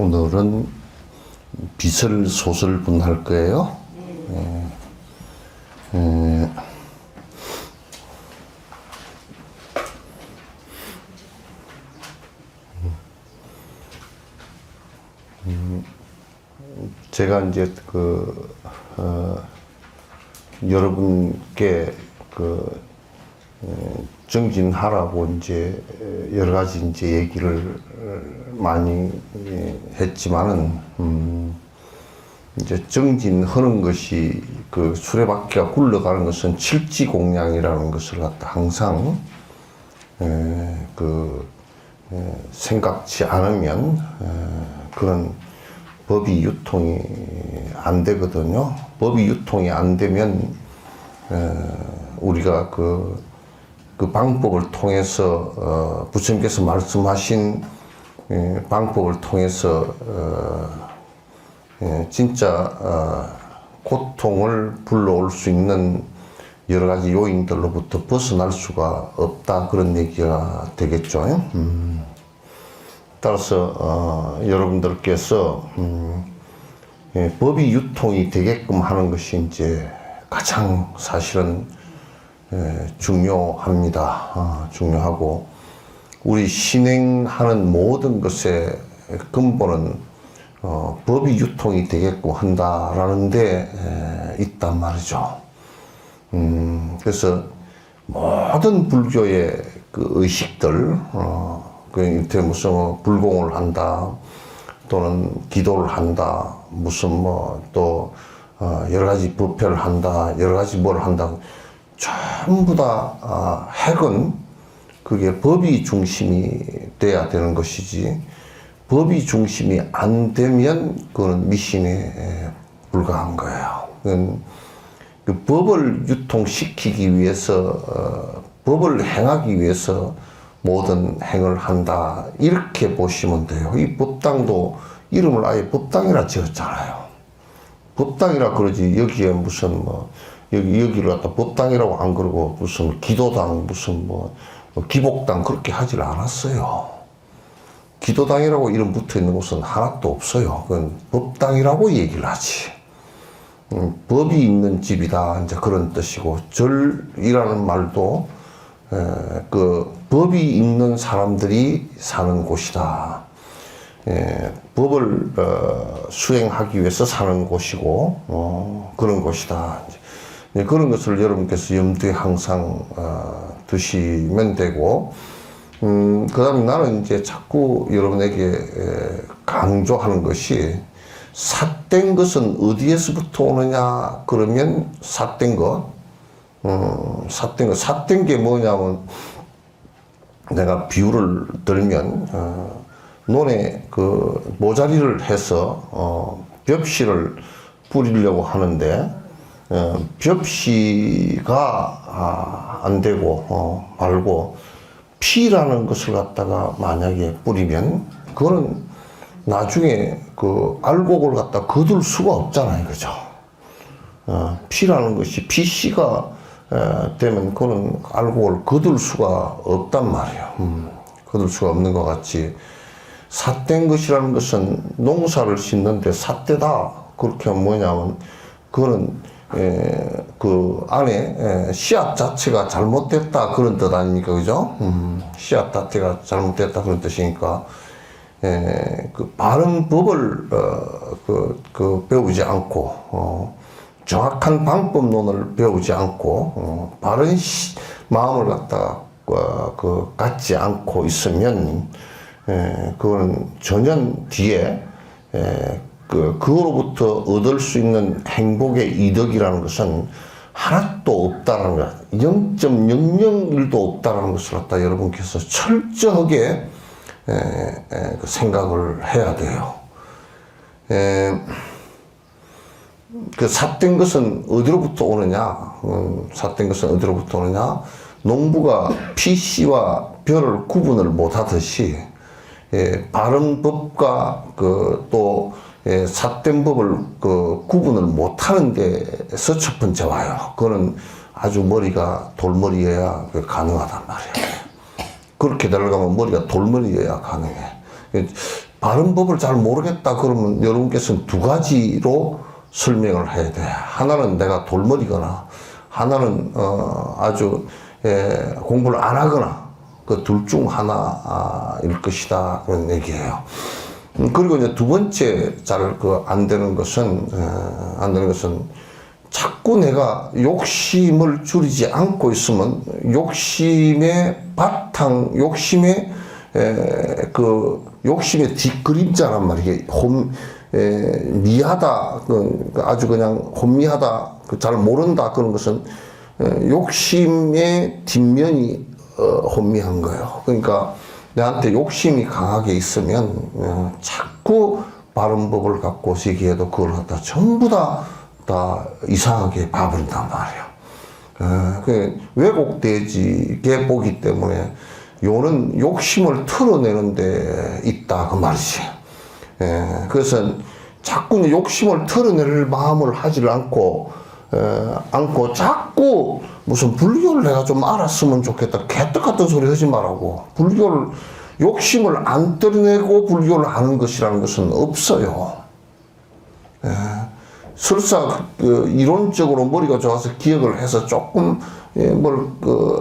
오늘은 빚을 소설분할 거예요. 제가 이제 여러분께 정진하라고 이제 여러 가지 이제 얘기를 많이 했지만은, 이제 정진하는 것이 수레바퀴가 굴러가는 것은 칠지공량이라는 것을 갖다 항상 생각지 않으면 그런 법이 유통이 안 되거든요. 법이 유통이 안 되면 우리가 그 방법을 통해서 부처님께서 말씀하신 방법을 통해서 진짜 고통을 불러올 수 있는 여러 가지 요인들로부터 벗어날 수가 없다, 그런 얘기가 되겠죠. 따라서 여러분들께서 법이 유통이 되게끔 하는 것이 이제 가장 사실은 중요합니다. 중요하고, 우리 신행하는 모든 것의 근본은 법이 유통이 되게끔 한다라는 데 있단 말이죠. 그래서 모든 불교의 의식들, 이를테면 무슨 불공을 한다, 또는 기도를 한다, 무슨 또 여러 가지 부패를 한다, 여러 가지 뭘 한다, 전부 다 핵은 그게 법이 중심이 돼야 되는 것이지, 법이 중심이 안 되면 그거는 미신에 불과한 거예요. 그 법을 유통시키기 위해서, 법을 행하기 위해서 모든 행을 한다, 이렇게 보시면 돼요. 이 법당도 이름을 아예 법당이라 지었잖아요. 법당이라 그러지, 여기에 무슨 여기를 갖다 법당이라고 안 그러고 무슨 기도당, 무슨 기복당 그렇게 하질 않았어요. 기도당이라고 이름 붙어 있는 곳은 하나도 없어요. 그건 법당이라고 얘기를 하지. 법이 있는 집이다, 이제 그런 뜻이고, 절이라는 말도 법이 있는 사람들이 사는 곳이다. 법을 수행하기 위해서 사는 곳이고, 그런 곳이다. 그런 것을 여러분께서 염두에 항상 두시면 되고, 그 다음에 나는 이제 자꾸 여러분에게 강조하는 것이, 삿된 것은 어디에서부터 오느냐 그러면, 삿된 게 뭐냐면, 내가 비유를 들면, 논에 모자리를 해서 벽시를 뿌리려고 하는데, 벽시가 안 되고 말고 피라는 것을 갖다가 만약에 뿌리면, 그거는 나중에 알곡을 갖다 거둘 수가 없잖아요, 그죠? 피라는 것이 피씨가 되면 그거는 알곡을 거둘 수가 없단 말이에요. 거둘 수가 없는 것 같이, 삿된 것이라는 것은 농사를 짓는데 삿대다, 그렇게 하면 뭐냐면, 그거는 그 안에 씨앗 자체가 잘못됐다, 그런 뜻 아닙니까, 그죠? 씨앗 자체가 잘못됐다, 그런 뜻이니까, 바른 법을 배우지 않고, 정확한 방법론을 배우지 않고, 바른 마음을 갖다가 갖지 않고 있으면, 그거는 전혀 뒤에 그거로부터 얻을 수 있는 행복의 이득이라는 것은 하나도 없다는 것, 0.001도 없다는 것을 갖다 여러분께서 철저하게 생각을 해야 돼요. 삿된 것은 어디로부터 오느냐? 삿된 것은 어디로부터 오느냐? 농부가 피씨와 벼를 구분을 못 하듯이, 바른 법과 또 삿된 법을 구분을 못 하는 데서 첫 번째 와요. 그거는 아주 머리가 돌머리여야 가능하단 말이에요. 그렇게 되려면 머리가 돌머리여야 가능해. 바른 법을 잘 모르겠다 그러면 여러분께서는 두 가지로 설명을 해야 돼. 하나는 내가 돌머리거나 하나는 아주 공부를 안 하거나 그 둘 중 하나일 것이다 그런 얘기예요. 그리고 이제 두 번째 잘 안 되는 것은 자꾸 내가 욕심을 줄이지 않고 있으면 욕심의 바탕, 욕심의 뒷그림자란 말이에요. 미하다, 아주 그냥 혼미하다, 잘 모른다 그런 것은 욕심의 뒷면이 혼미한 거예요. 그러니까 내한테 욕심이 강하게 있으면 자꾸 바른 법을 갖고 시기에도 그걸 갖다 전부 다 이상하게 봐버린단 말이에요. 그 왜곡되지게 보기 때문에 요는 욕심을 털어내는 데 있다 그 말이지. 그래서 자꾸 욕심을 털어낼 마음을 하질 않고 자꾸 무슨 불교를 내가 좀 알았으면 좋겠다. 개떡 같은 소리 하지 말라고. 불교를 욕심을 안 털어내고 불교를 아는 것이라는 것은 없어요. 설사 이론적으로 머리가 좋아서 기억을 해서 조금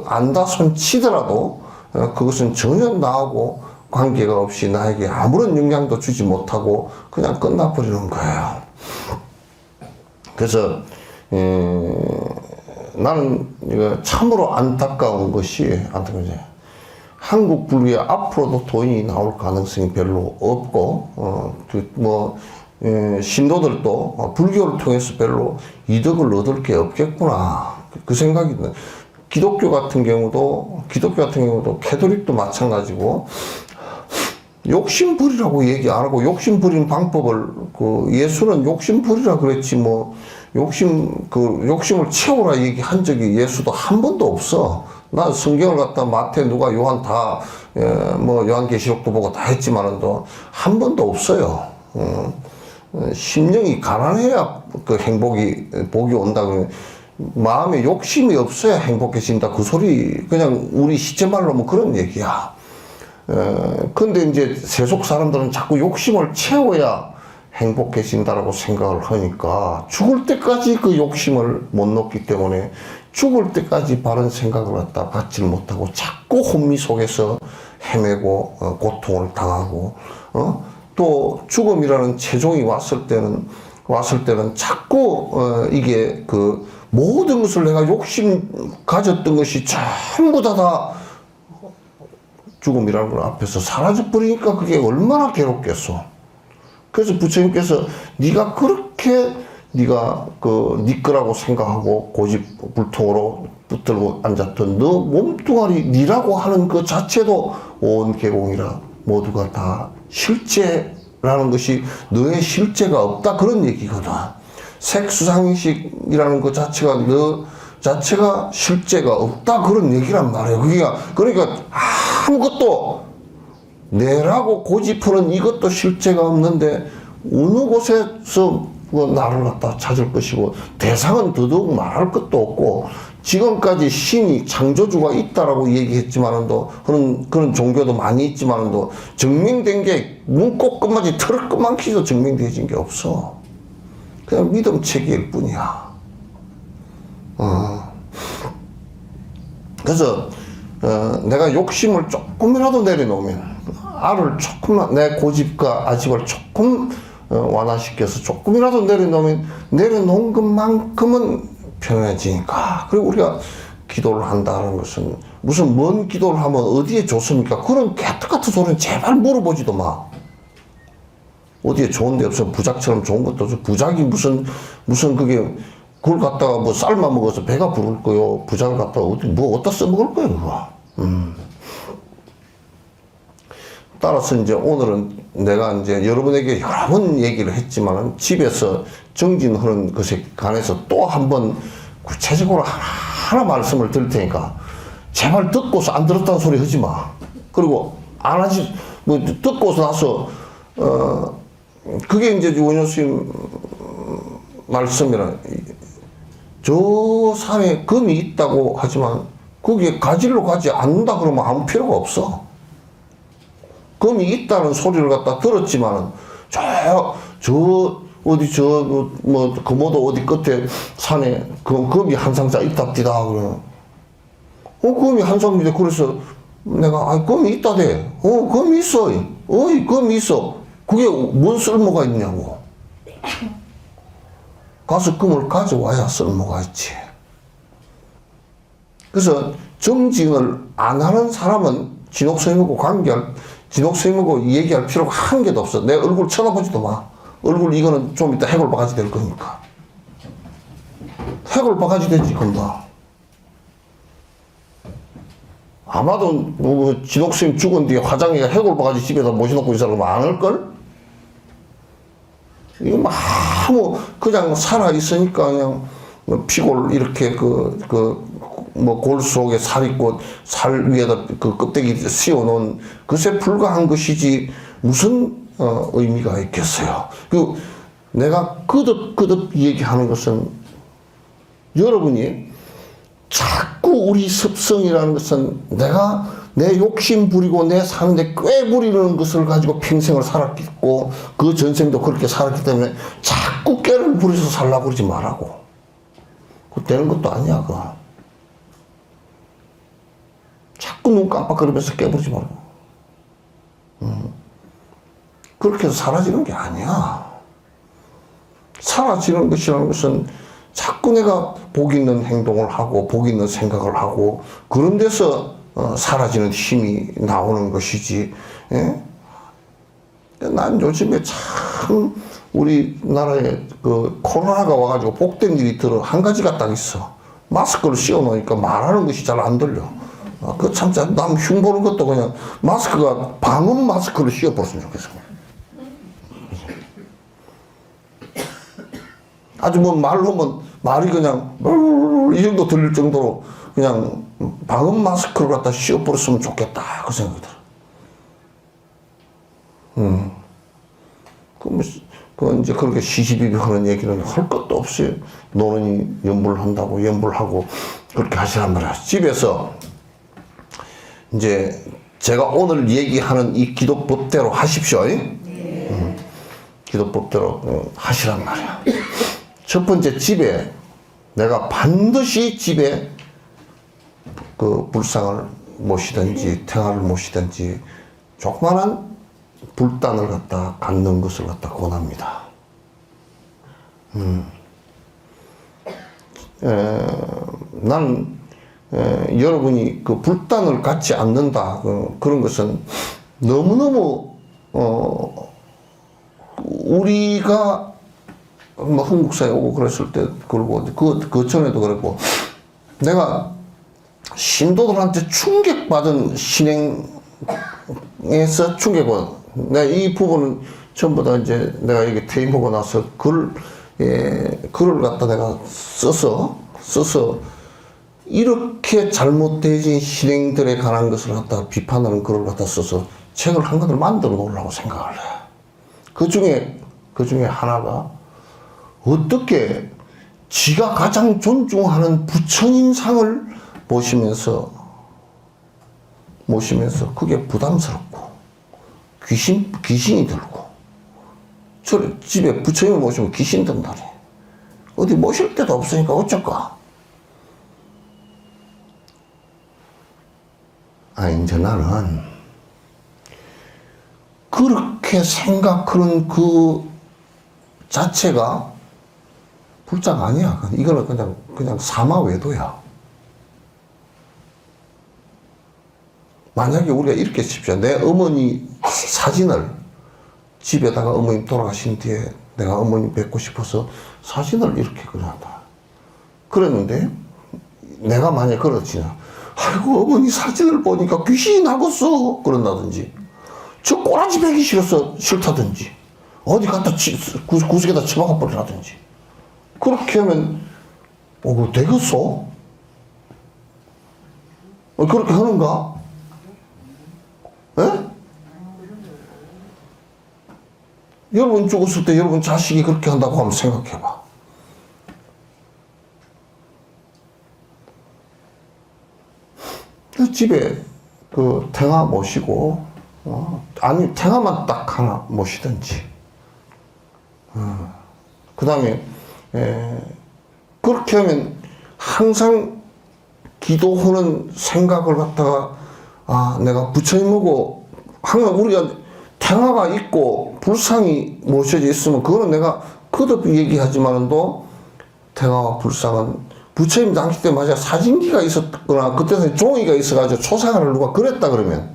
안다 손 치더라도 그것은 전혀 나하고 관계가 없이 나에게 아무런 영향도 주지 못하고 그냥 끝나버리는 거예요. 그래서 나는 참으로 안타까운 것이 한국 불교에 앞으로도 돈이 나올 가능성이 별로 없고 신도들도 불교를 통해서 별로 이득을 얻을 게 없겠구나 그 생각이 드는. 기독교 같은 경우도 캐톨릭도 마찬가지고 욕심 부리라고 얘기 안 하고 욕심 부리는 방법을 예수는 욕심 부리라 그랬지 욕심을 채우라 얘기한 적이 예수도 한 번도 없어. 난 성경을 갖다 마태, 누가, 요한 다 요한계시록도 보고 다 했지만은도 한 번도 없어요. 심령이 가난해야 복이 온다. 마음에 욕심이 없어야 행복해진다. 그 소리, 그냥 우리 시체말로 그런 얘기야. 근데 이제 세속 사람들은 자꾸 욕심을 채워야 행복해진다라고 생각을 하니까 죽을 때까지 그 욕심을 못 놓기 때문에 죽을 때까지 바른 생각을 갖다 받지를 못하고 자꾸 혼미 속에서 헤매고 고통을 당하고 또 죽음이라는 최종이 왔을 때는 자꾸 이게 모든 것을 내가 욕심 가졌던 것이 전부 다 죽음이라는 걸 앞에서 사라져 버리니까 그게 얼마나 괴롭겠어. 그래서 부처님께서 네가 그렇게 네가 네 거라고 생각하고 고집불통으로 붙들고 앉았던 너 몸뚱아리 네라고 하는 그 자체도 온 개공이라 모두가 다 실제라는 것이 너의 실제가 없다 그런 얘기거든. 색수상식이라는 그 자체가 너 자체가 실제가 없다 그런 얘기란 말이에요. 그러니까 아무것도 내라고 고집하는 이것도 실제가 없는데 어느 곳에서 나를 갖다 찾을 것이고 대상은 더더욱 말할 것도 없고 지금까지 신이 창조주가 있다라고 얘기했지만은도 그런 종교도 많이 있지만은도 증명된 게 문고 끝까지 털을 끝만키도 증명되어진 게 없어. 그냥 믿음 체계일 뿐이야. 그래서 내가 욕심을 조금이라도 내려놓으면 알을 조금만 내 고집과 아집을 조금 완화시켜서 조금이라도 내려놓은 것만큼은 편해지니까. 그리고 우리가 기도를 한다는 것은 무슨 뭔 기도를 하면 어디에 좋습니까? 그런 개떡 같은 소리는 제발 물어보지도 마. 어디에 좋은 데 없어. 부작처럼 좋은 것도 없어. 부작이 무슨 그걸 갖다가 삶아 먹어서 배가 부를 거요. 부작을 갖다가 어디다 써먹을 거예요, 그거. 따라서 이제 오늘은 내가 이제 여러분에게 여러 번 얘기를 했지만은 집에서 정진하는 것에 관해서 또 한번 구체적으로 하나 말씀을 드릴 테니까 제발 듣고서 안 들었다는 소리 하지 마. 그리고 안 하지, 듣고서 나서, 그게 이제 원효 스님 말씀이라, 저 산에 금이 있다고 하지만, 거기에 가지러 가지 않는다 그러면 아무 필요가 없어. 금이 있다는 소리를 갖다 들었지만은, 어디 금오도 어디 끝에 산에 금이 한 상자 있답디다. 그러면. 금이 한 상자인데, 그래서 내가, 금이 있다대. 금이 있어. 금이 있어. 그게 뭔 쓸모가 있냐고. 가서 금을 가져와야 쓸모가 있지. 그래서 정진을 안 하는 사람은 진옥선임하고 얘기할 필요가 한 개도 없어. 내 얼굴 쳐다보지도 마. 얼굴 이거는 좀 이따 해골 바가지 될 거니까. 해골 바가지 되지, 금방. 아마도 진옥선임 죽은 뒤에 화장이가 해골 바가지 집에다 모셔놓고 있는 사람은 안 할걸? 이거 아무 그냥 살아있으니까 그냥 피골 이렇게 골 속에 살 있고 살 위에다 그 껍데기 씌워놓은 그것에 불과한 것이지 무슨 의미가 있겠어요. 내가 거듭 얘기하는 것은 여러분이 자꾸 우리 습성이라는 것은 내가 내 욕심 부리고 내 사는데 꽤 부리는 것을 가지고 평생을 살았고 그 전생도 그렇게 살았기 때문에 자꾸 꾀를 부려서 살라고 그러지 말라고. 그거 되는 것도 아니야, 그거. 자꾸 눈 깜빡거리면서 깨부리지 말고. 그렇게 해서 사라지는 게 아니야. 사라지는 것이라는 것은 자꾸 내가 복 있는 행동을 하고 복 있는 생각을 하고 그런 데서 사라지는 힘이 나오는 것이지. 예? 난 요즘에 참 우리나라에 코로나가 와가지고 복된 일이 한 가지가 딱 있어. 마스크를 씌워놓으니까 말하는 것이 잘 안 들려. 그 참, 남 흉보는 것도 그냥 마스크가 방음 마스크를 씌워버렸으면 좋겠어. 아주 말이 그냥 이 정도 들릴 정도로 그냥 방음 마스크를 갖다 씌워버렸으면 좋겠다. 그 생각이 들어. 그건 이제 그렇게 시시비비하는 얘기는 할 것도 없이 노는이 연불하고 그렇게 하시란 말이야. 집에서 이제 제가 오늘 얘기하는 이 기도법대로 하십시오. 기도법대로 하시란 말이야. 첫 번째, 집에 내가 반드시 집에 불상을 모시든지 탱화를 모시든지 조그만한 불단을 갖다 갖는 것을 갖다 권합니다. 나는 여러분이 그 불단을 갖지 않는다 그런 것은 너무너무 우리가 한국사에 오고 그랬을 때 그러고 그 전에도 그랬고 내가 신도들한테 충격받은 신행에서 충격을 내가 이 부분은 전부 다 이제 내가 여기 퇴임하고 나서 글을 갖다 내가 써서 이렇게 잘못되어진 신행들에 관한 것을 갖다 비판하는 글을 갖다 써서 책을 한 권을 만들어 놓으려고 생각을 해. 그 중에 하나가 어떻게 지가 가장 존중하는 부처님상을 모시면서 그게 부담스럽고 귀신이 들고 집에 부처님을 모시면 귀신 든다니 어디 모실 데도 없으니까 어쩔까? 이제 나는 그렇게 생각하는 그 자체가 불자가 아니야. 이거는 그냥 사마외도야. 만약에 우리가 이렇게 칩시다. 내 어머니 사진을 집에다가 어머님 돌아가신 뒤에 내가 어머님 뵙고 싶어서 사진을 이렇게 그려놨다. 그랬는데 내가 만약에 그렇지. 아이고 어머니 사진을 보니까 귀신이 나겠어. 그런다든지 저 꼬라지 베기 싫다든지 어디 갖다 구석에다 쳐박아 버리라든지 그렇게 하면 그거 되겠어? 그렇게 하는가? 에? 여러분 죽었을 때 여러분 자식이 그렇게 한다고 하면 생각해봐. 집에 탱화 모시고 아니, 탱화만 딱 하나 모시든지. 그 다음에, 그렇게 하면 항상 기도하는 생각을 갖다가, 내가 부처님하고 항상 우리가 탱화가 있고 불상이 모셔져 있으면 그거는 내가 거듭 얘기하지만도 탱화와 불상은 부처님 당시 때 맞아 사진기가 있었거나 그때는 종이가 있어가지고 초상화를 누가 그렸다 그러면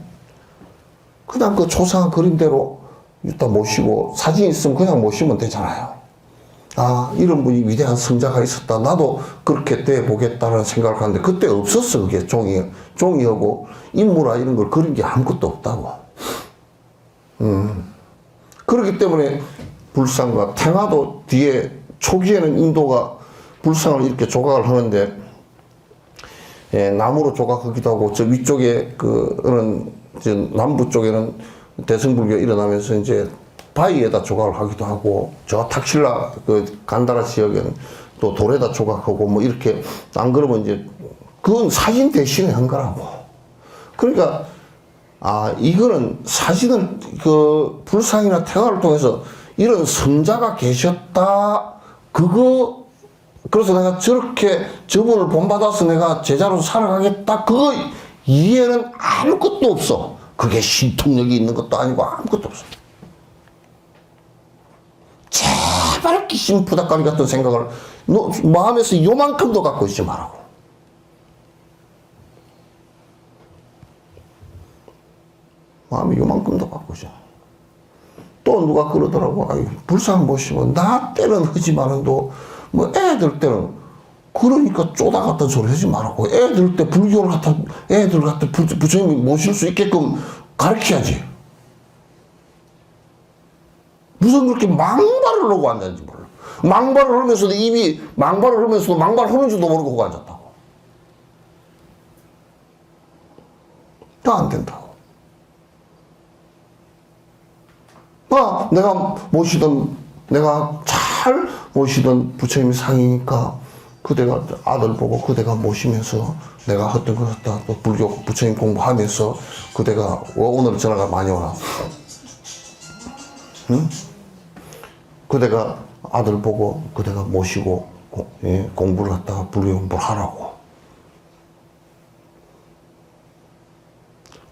그냥 그 초상화 그린 대로 일단 모시고 사진 있으면 그냥 모시면 되잖아요. 이런 분이 위대한 성자가 있었다. 나도 그렇게 돼 보겠다는 생각을 하는데 그때 없었어. 그게 종이하고 인물화 이런 걸 그린 게 아무것도 없다고. 그렇기 때문에 불상과 탱화도 뒤에 초기에는 인도가 불상을 이렇게 조각을 하는데 나무로 조각하기도 하고 저 위쪽에 남부 쪽에는 대승불교가 일어나면서 이제 바위에다 조각을 하기도 하고 저 탁실라 그 간다라 지역에는 또 돌에다 조각하고 뭐 이렇게 안 그러면 이제 그건 사진 대신에 한 거라고. 그러니까 이거는 사진을 그 불상이나 탱화를 통해서 이런 성자가 계셨다. 그래서 내가 저렇게 저분을 본받아서 내가 제자로 살아가겠다. 그거 이해는 아무것도 없어. 그게 신통력이 있는 것도 아니고 아무것도 없어. 제발 기심부닥거리 같은 생각을 너 마음에서 요만큼도 갖고 있지 말라고. 마음에 요만큼도 갖고 있어. 또 누가 그러더라고. 불상 모시면 나 때는 하지만도 뭐 애들 때는 그러니까 쪼다 같은 소리 하지 말라고. 애들 때 불교를 갖다 애들 갖다 부처님이 모실 수 있게끔 가르쳐야지. 무슨 그렇게 망발을 하고 앉았는지 몰라. 망발을 하면서도 입이 망발을 하면서도 망발하는 줄도 모르고 하고 앉았다고. 다 안 된다고. 내가 잘 모시던 부처님이 상이니까 그대가 아들 보고 그대가 모시면서 내가 했던 것 같다. 또 불교 부처님 공부하면서 그대가 오늘 전화가 많이 오나. 응? 그대가 아들 보고 그대가 모시고 공부를 갖다가 불교 공부를 하라고.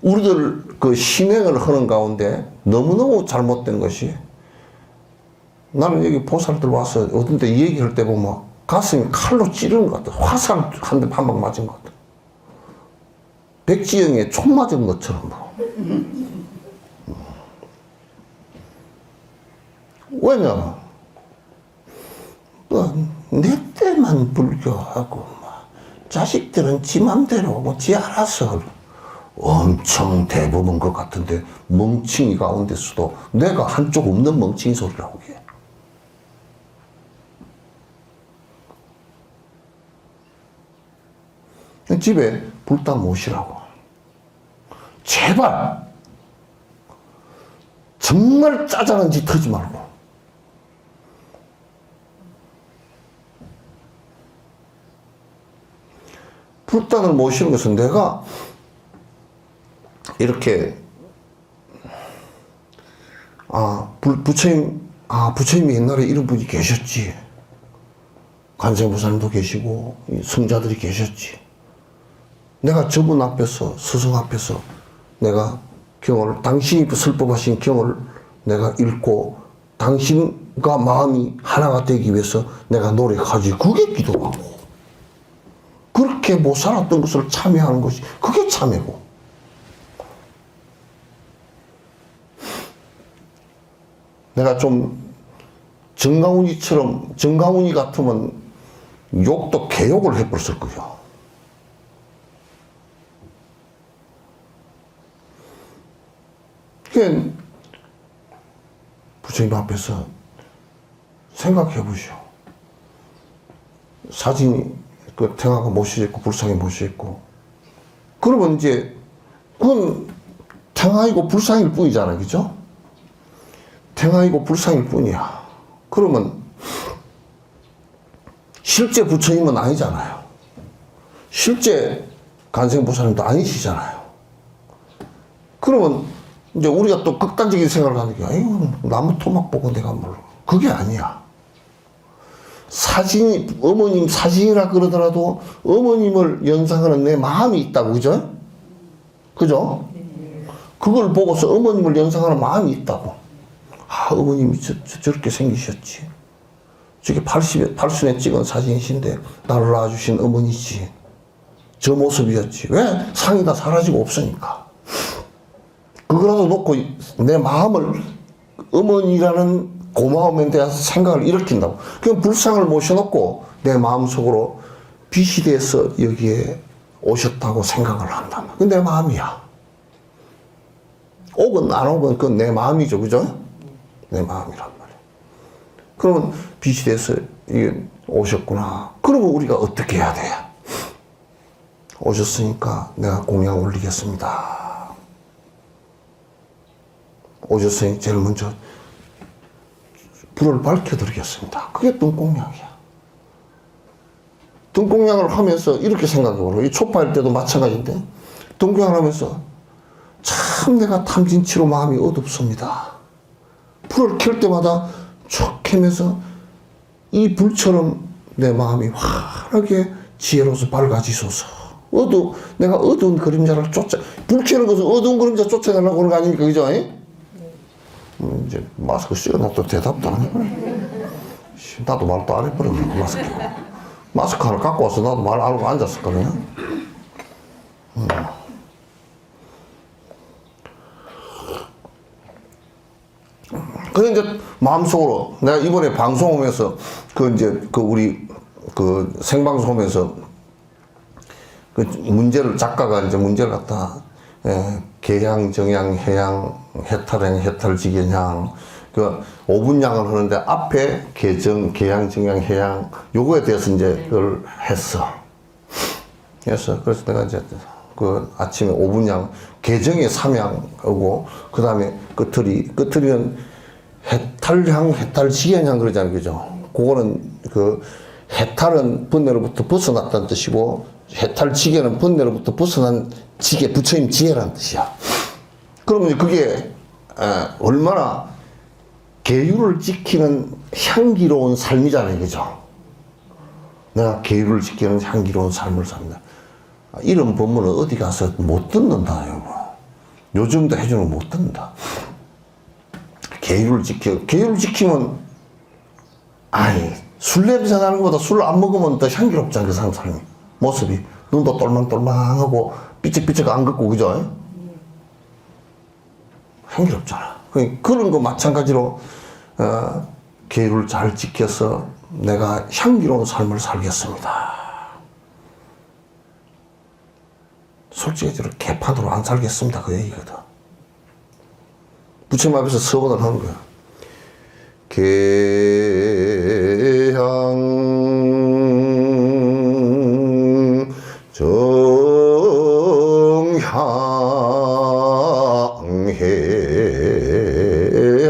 우리들 그 신행을 하는 가운데 너무너무 잘못된 것이 나는 여기 보살들 와서 어떤 때 이 얘기할 때 보면 가슴이 칼로 찌르는 것 같아. 화살 한 방 맞은 것 같아. 백지영에 총 맞은 것처럼. 왜냐? 내 때만 불교하고 자식들은 지 맘대로 지 알아서 엄청 대부분 것 같은데 멍청이 가운데서도 내가 한쪽 없는 멍청이 소리라고 해. 집에 불다 모시라고. 제발 정말 짜잘한 짓 하지 말고. 불단을 모시는 것은 내가 이렇게 부처님이 옛날에 이런 분이 계셨지. 관세음보살님도 계시고 성자들이 계셨지. 내가 저분 앞에서 스승 앞에서 내가 경을 당신이 설법하신 경을 내가 읽고 당신과 마음이 하나가 되기 위해서 내가 노력하지. 그게 기도하고 그렇게 못 살았던 것을 참여하는 것이 그게 참회고. 내가 좀 정강훈이 같으면 욕도 개욕을 해버렸을 거예요. 그게 부처님 앞에서 생각해 보시오. 사진이 그 탱화가 모셔져 있고 불상이 모셔져 있고 그러면 이제 그건 탱화이고 불상일 뿐이잖아. 그죠? 탱화이고 불상일 뿐이야. 그러면 실제 부처님은 아니잖아요. 실제 관세음보살님도 아니시잖아요. 그러면 이제 우리가 또 극단적인 생각을 하는 게, 아이고, 나무 토막 보고 내가 뭘. 그게 아니야. 어머님 사진이라 그러더라도 어머님을 연상하는 내 마음이 있다고, 그죠? 그죠? 그걸 보고서 어머님을 연상하는 마음이 있다고. 아, 어머님이 저렇게 생기셨지. 저게 80에 찍은 사진이신데, 나를 낳아주신 어머니지. 저 모습이었지. 왜? 상이 다 사라지고 없으니까. 그거라도 놓고 내 마음을 어머니라는 고마움에 대해서 생각을 일으킨다고. 그냥 불상을 모셔놓고 내 마음속으로 빛이 돼서 여기에 오셨다고 생각을 한다. 그건 내 마음이야. 오건 안 오건 그건 내 마음이죠. 그죠? 내 마음이란 말이야. 그러면 빛이 돼서 이게 오셨구나. 그러면 우리가 어떻게 해야 돼? 오셨으니까 내가 공양 올리겠습니다. 오셨으니 제일 먼저 불을 밝혀드리겠습니다. 그게 등공양이야. 등공양을 하면서 이렇게 생각해보라. 이 초파일 때도 마찬가지인데, 등공양을 하면서 참 내가 탐진치로 마음이 어둡습니다. 불을 켤 때마다 촉 켜면서 이 불처럼 내 마음이 환하게 지혜로서 밝아지소서. 내가 어두운 그림자를 불 켜는 것은 어두운 그림자 쫓아내려고 그런 거 아닙니까? 그죠? 이제 마스크 씌워놔도 대답도 안 해버려. 나도 말도 안 해버려. 마스크 하나 갖고 와서 나도 말 안 하고 앉았었거든요. 그래 이제 마음속으로 내가 이번에 방송하면서 우리 생방송하면서 작가가 이제 문제를 갖다 계양, 정양, 해양, 해탈행, 해탈지견향, 5분양을 하는데 앞에 계양, 정양, 해양, 요거에 대해서 이제 그걸 했어. 그래서 내가 이제 아침에 5분양, 계정에 삼양하고, 그 다음에 끝틀이는 해탈향, 해탈지견향 그러잖아요. 그죠? 그거는 해탈은 번뇌로부터 벗어났다는 뜻이고, 해탈지견은 번뇌로부터 벗어난 지게, 부처님 지혜라는 뜻이야. 그러면 그게 얼마나 계율을 지키는 향기로운 삶이잖아요. 그죠? 내가 계율을 지키는 향기로운 삶을 삽니다. 이런 법문은 어디 가서 못 듣는다. 요즘도 해주는 거 못 듣는다. 계율을 지키면, 술 냄새 나는 것보다 술 안 먹으면 더 향기롭잖아. 그 삶이. 모습이. 눈도 똘망똘망하고, 삐쩍삐쩍 안 긋고, 그죠? 향기롭잖아. 그런 거 마찬가지로, 계율을 잘 지켜서 내가 향기로운 삶을 살겠습니다. 솔직히 개판으로 안 살겠습니다. 그 얘기거든. 부처님 앞에서 서원을 하는 거야. 계향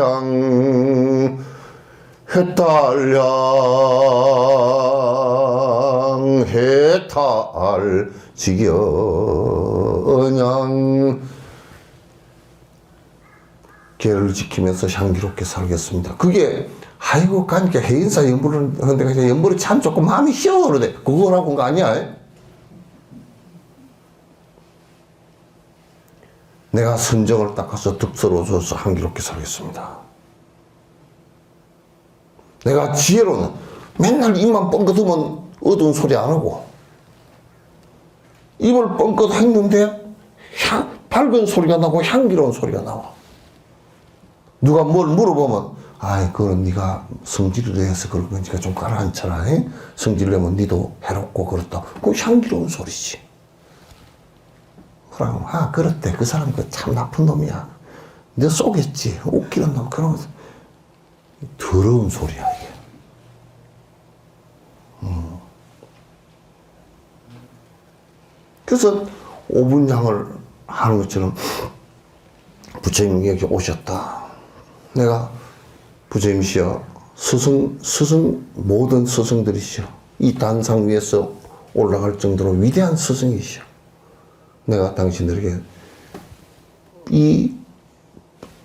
정향해양 해탈량 해탈지견양 계를 지키면서 향기롭게 살겠습니다. 그게 아이고 가니까 해인사 연불을 하는데 연불이 참 조금 마음이 휘어 그러대. 그거라고 한 거 아니야? 내가 선정을 닦아서 득서로워서 향기롭게 살겠습니다. 내가 지혜로는 맨날 입만 뻥긋으면 어두운 소리 안 하고, 입을 뻥긋 했는데 밝은 소리가 나고 향기로운 소리가 나와. 누가 뭘 물어보면, 그건 네가 성질을 내서 그런 거니까 좀 가라앉혀라. 성질 내면 니도 해롭고 그렇다. 그건 향기로운 소리지. 그럼, 그렇대. 그 사람 참 나쁜 놈이야. 너 쏘겠지. 웃기는 놈. 그러면서. 더러운 소리야, 이게. 그래서 5분양을 하는 것처럼 부처님이 여기 오셨다. 내가 부처님이시여, 모든 스승들이시여, 이 단상 위에서 올라갈 정도로 위대한 스승이시여, 내가 당신들에게 이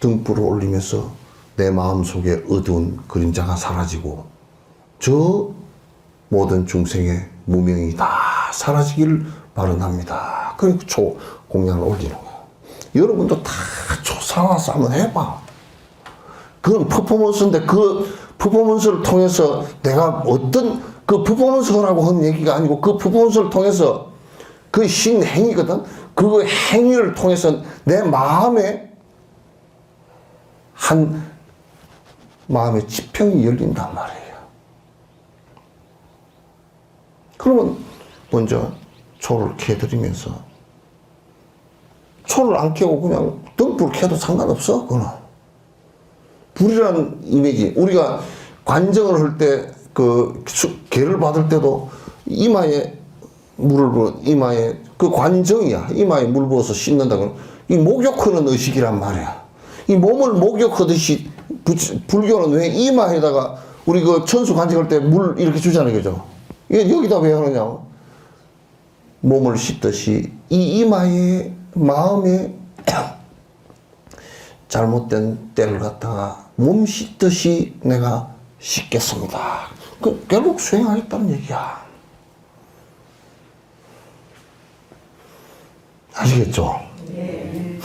등불을 올리면서 내 마음속에 어두운 그림자가 사라지고 저 모든 중생의 무명이 다 사라지길 바라납니다. 그리고 공양을 올리는 거예요. 여러분도 다 초상화서 한번 해봐. 그건 퍼포먼스인데 그 퍼포먼스를 통해서 내가 어떤 그 퍼포먼스라고 하는 얘기가 아니고 그 퍼포먼스를 통해서 그 신행이거든. 그 행위를 통해서 내 마음에 마음의 지평이 열린단 말이에요. 그러면 먼저 초를 켜드리면서 초를 안 켜고 그냥 등불을 켜도 상관없어. 그거는 불이라는 이미지, 우리가 관정을 할 때 그 계를 받을 때도 이마에 물을 부어, 이마에 그 관정이야. 이마에 물 부어서 씻는다고. 이 목욕하는 의식이란 말이야. 이 몸을 목욕하듯이 불교는 왜 이마에다가 우리 그 천수 간직할 때 물 이렇게 주잖아요, 그죠? 이게 여기다 왜 하느냐? 몸을 씻듯이 이 이마에 마음에 잘못된 때를 갖다가 몸 씻듯이 내가 씻겠습니다. 그 결국 수행하겠다는 얘기야. 아시겠죠? 네.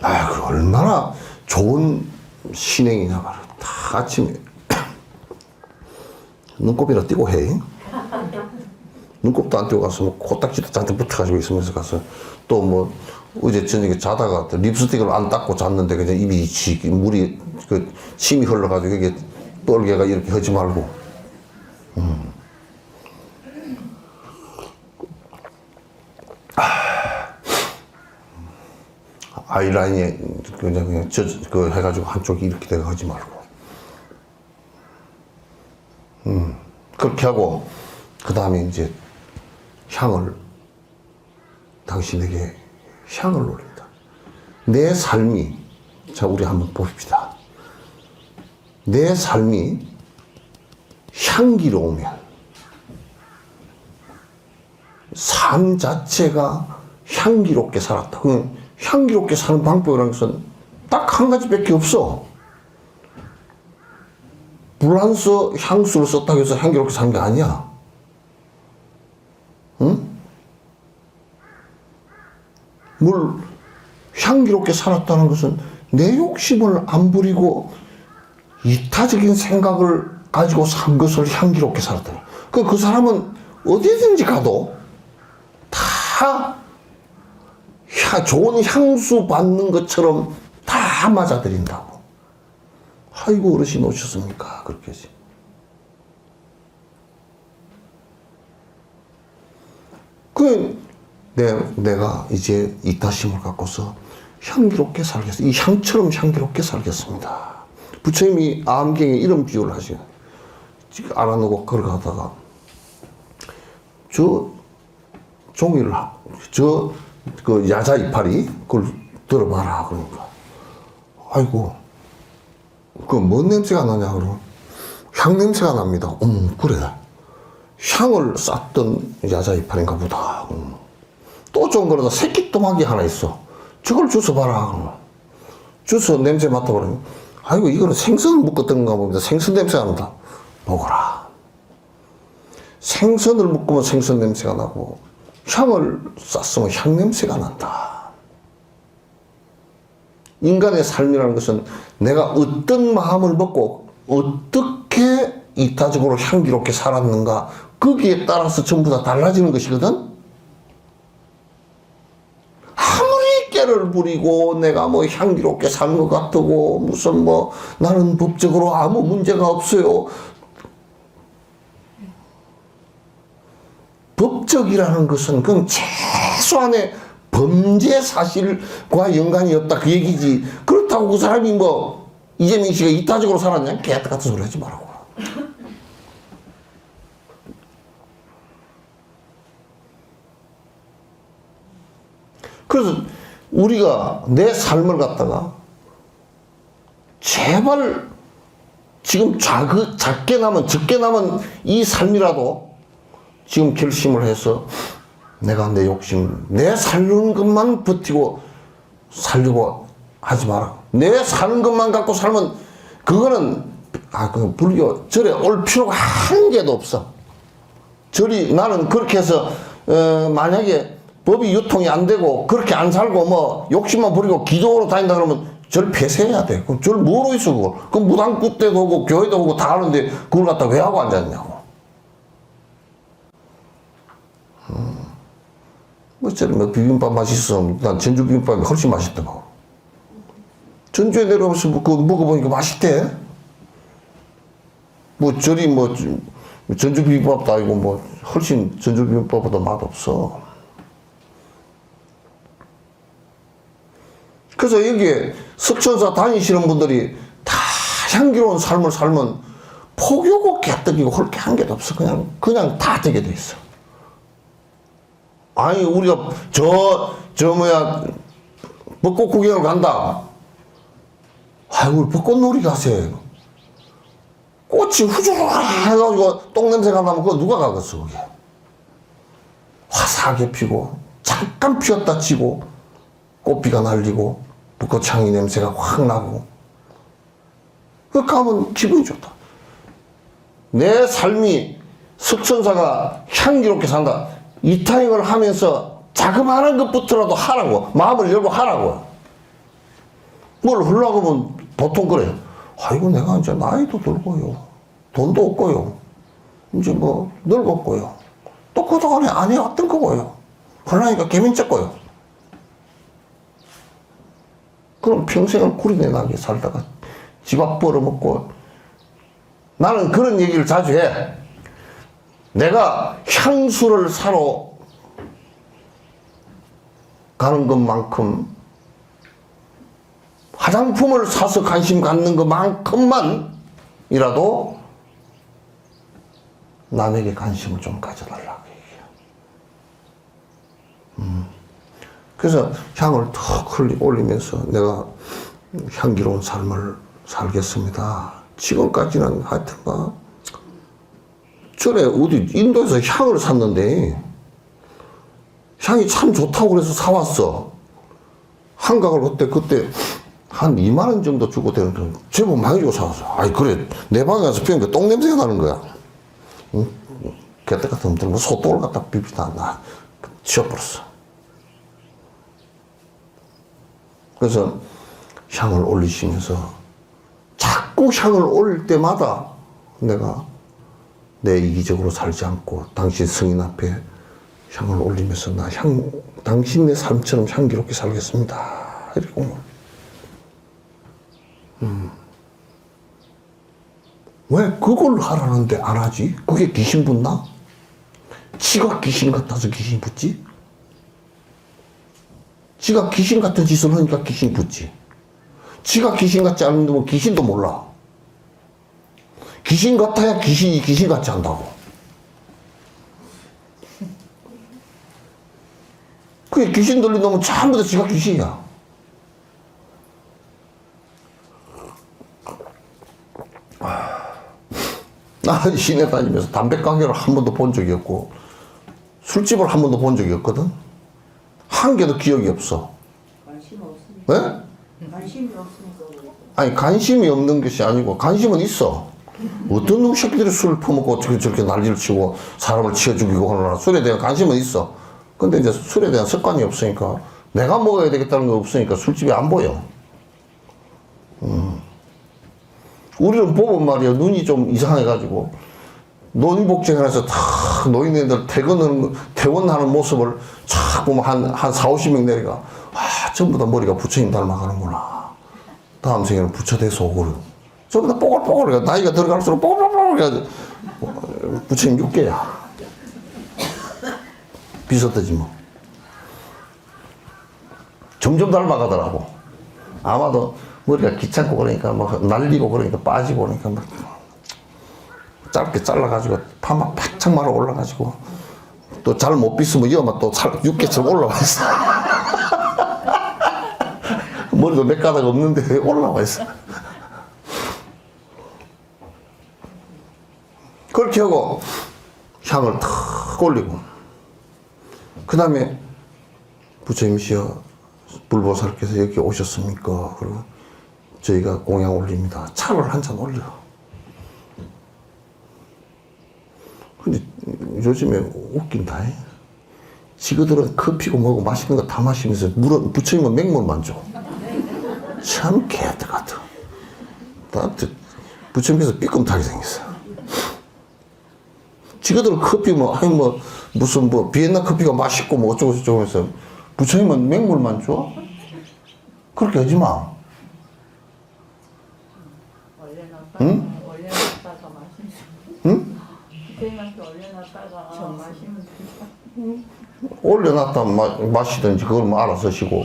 그 얼마나 좋은 신행이냐 말이야. 다 아침에 눈곱이라 띄고 해. 눈곱도 안 띄고 가서 뭐 코딱지도 잔뜩 붙어가지고 있으면서 가서 또 뭐 어제 저녁에 자다가 립스틱을 안 닦고 잤는데 그냥 입이 물이 그 침이 흘러가지고 이게 뻘개가 이렇게 하지 말고. 아이라인에 그냥 그 해가지고 한쪽이 이렇게 돼가 하지 말고. 그렇게 하고 그 다음에 이제 향을 당신에게 향을 올린다. 내 삶이, 자 우리 한번 봅시다. 내 삶이 향기로우면 삶 자체가 향기롭게 살았다. 그 향기롭게 사는 방법이라는 것은 딱 한 가지밖에 없어. 불란서 향수를 썼다고 해서 향기롭게 사는 게 아니야. 응? 향기롭게 살았다는 것은 내 욕심을 안 부리고 이타적인 생각을 가지고 산 것을 향기롭게 살았다. 그 사람은 어디든지 가도 다 좋은 향수 받는 것처럼 다 맞아들인다고. 아이고 어르신 오셨습니까? 그렇게 하지. 내가 이제 이타심을 갖고서 향기롭게 살겠어. 이 향처럼 향기롭게 살겠습니다. 부처님이 암경에 이런 비유를 하시요. 지금 알아놓고 걸어가다가 저 종이를 그 야자 이파리 그걸 들어봐라 그러니까 아이고 그 뭔 냄새가 나냐 그러면 향 냄새가 납니다. 그래 향을 쌌던 야자 이파리인가 보다. 또 좀 그러다 새끼똥하기 하나 있어. 저걸 주워 봐라. 주워 냄새 맡아보라니 아이고 이거는 생선을 묶었던 건가 봅니다. 생선 냄새가 난다. 먹어라. 생선을 묶으면 생선 냄새가 나고 향을 쌌으면 향 냄새가 난다. 인간의 삶이라는 것은 내가 어떤 마음을 먹고 어떻게 이타적으로 향기롭게 살았는가 거기에 따라서 전부 다 달라지는 것이거든. 아무리 깨를 부리고 내가 뭐 향기롭게 사는 것 같고 무슨 뭐 나는 법적으로 아무 문제가 없어요. 법적이라는 것은 그건 최소한의 범죄 사실과 연관이 없다 그 얘기지. 그렇다고 그 사람이 뭐 이재명 씨가 이타적으로 살았냐? 개 같은 소리 하지 말라고. 그래서 우리가 내 삶을 갖다가 제발 지금 적게 남은 이 삶이라도 지금 결심을 해서 내가 내 욕심, 내 살는 것만 버티고 살려고 하지 마라. 내 사는 것만 갖고 살면 그거는 그 불교 절에 올 필요가 한 개도 없어. 절이 나는 그렇게 해서 만약에 법이 유통이 안 되고 그렇게 안 살고 뭐 욕심만 부리고 기도로 다닌다 그러면 절 폐쇄해야 돼. 그럼 절 뭐로 있어 그걸? 그럼 무당국 때도 오고 교회도 오고 다 하는데 그걸 갖다 왜 하고 앉았냐고. 뭐 저리 뭐 비빔밥 맛있어. 난 전주 비빔밥이 훨씬 맛있더라고. 전주에 내려오면서 그거 먹어보니까 맛있대. 뭐 저리 뭐 전주 비빔밥도 아니고 뭐 훨씬 전주 비빔밥보다 맛없어. 그래서 여기에 석천사 다니시는 분들이 다 향기로운 삶을 살면 포교고 개떡이고 할 게 한 개도 없어. 그냥 다 되게 돼 있어. 아니 우리가 벚꽃 구경을 간다. 아이고 벚꽃놀이 가세. 꽃이 후줄해가지고 똥냄새가 나면 그거 누가 가겠어 그게. 화사하게 피고 잠깐 피었다 치고 꽃비가 날리고 벚꽃향이 냄새가 확 나고 그렇게 하면 기분이 좋다. 내 삶이 석천사가 향기롭게 산다. 이 타임을 하면서 자그마한 것부터라도 하라고. 마음을 열고 하라고. 뭘 하려고 하면 보통 그래요. 아이고 내가 이제 나이도 들고요. 돈도 없고요. 이제 뭐 늙었고요. 또 그동안에 안 해왔던 거고요. 그러니까 개민쩍고요. 그럼 평생을 구리내나게 살다가 집 앞 벌어먹고. 나는 그런 얘기를 자주 해. 내가 향수를 사러 가는 것만큼 화장품을 사서 관심 갖는 것만큼만이라도 남에게 관심을 좀 가져달라고 얘기해요. 그래서 향을 턱 올리면서 내가 향기로운 삶을 살겠습니다. 지금까지는 하여튼 막 전에 어디 인도에서 향을 샀는데 향이 참 좋다고 그래서 사왔어. 한강을 그때 한 2만 원 정도 주고 되는데 제법 많이 주고 사왔어. 아이 그래 내 방에 가서 피우니까 똥 냄새가 나는 거야. 응? 개떡 같은 놈들 뭐 소똥을 갖다 비비다 나 치워버렸어. 그래서 향을 올리시면서 자꾸 향을 올릴 때마다 내가 내 이기적으로 살지 않고 당신 성인 앞에 향을 올리면서 당신의 삶처럼 향기롭게 살겠습니다. 이러고. 왜 그걸 하라는데 안 하지? 그게 귀신 붙나? 지가 귀신 같아서 귀신 붙지? 지가 귀신 같은 짓을 하니까 귀신 붙지. 지가 귀신 같지 않은데 뭐 귀신도 몰라. 귀신 같아야 귀신이 귀신 같지 않다고. 그게 귀신 들린 놈은 전부 다 지가 귀신이야. 나는 시내 다니면서 담배 가게를 한 번도 본 적이 없고 술집을 한 번도 본 적이 없거든. 한 개도 기억이 없어. 관심 없으니까. 네? 관심이 없으니까 그래. 아니 관심이 없는 것이 아니고 관심은 있어. 어떤 놈 새끼들이 술을 퍼먹고 저렇게 난리를 치고 사람을 치워 죽이고 하느라 술에 대한 관심은 있어. 근데 이제 술에 대한 습관이 없으니까 내가 먹어야 되겠다는 거 없으니까 술집이 안 보여. 우리는 보면 말이야 눈이 좀 이상해가지고 노인복지관에서 해서 다 노인네들 퇴원하는 모습을 쫙 보면 한 40~50명 내려가. 와 전부 다 머리가 부처님 닮아가는구나. 다음 생에는 부처 돼서 오고 전부 다 뽀글뽀글 나이가 들어갈수록 뽀글뽀글 해가지고 부처님 6개야. 비슷하지 뭐. 점점 닮아가더라고. 아마도 머리가 귀찮고 그러니까 막 날리고 그러니까 빠지고 그러니까 막 짧게 잘라가지고 파마 바짝 말아 올라가지고 또 잘 못 빗으면 이어만 또 육개처럼 올라와 있어. 머리도 몇 가닥 없는데 올라와 있어. 그렇게 하고 향을 탁 올리고 그 다음에 부처님이시여 불보살께서 여기 오셨습니까? 그리고 저희가 공양 올립니다. 차를 한 잔 올려. 근데 요즘에 웃긴다. 지그들은 커피고 뭐고 맛있는 거 다 마시면서 물은 부처님은 맹물만 줘. 참 개들 같아. 부처님께서 삐끔하게 생겼어. 지그들은 커피 무슨 비엔나 커피가 맛있고 뭐 어쩌고 저쩌고 해서 부처님은 맹물만 줘? 그렇게 하지 마. 응? 올려놨다가 마시면 응? 선생님한테 올려놨다가 마시면 된다. 올려놨다 마시든지 그걸 뭐 알아서 시고.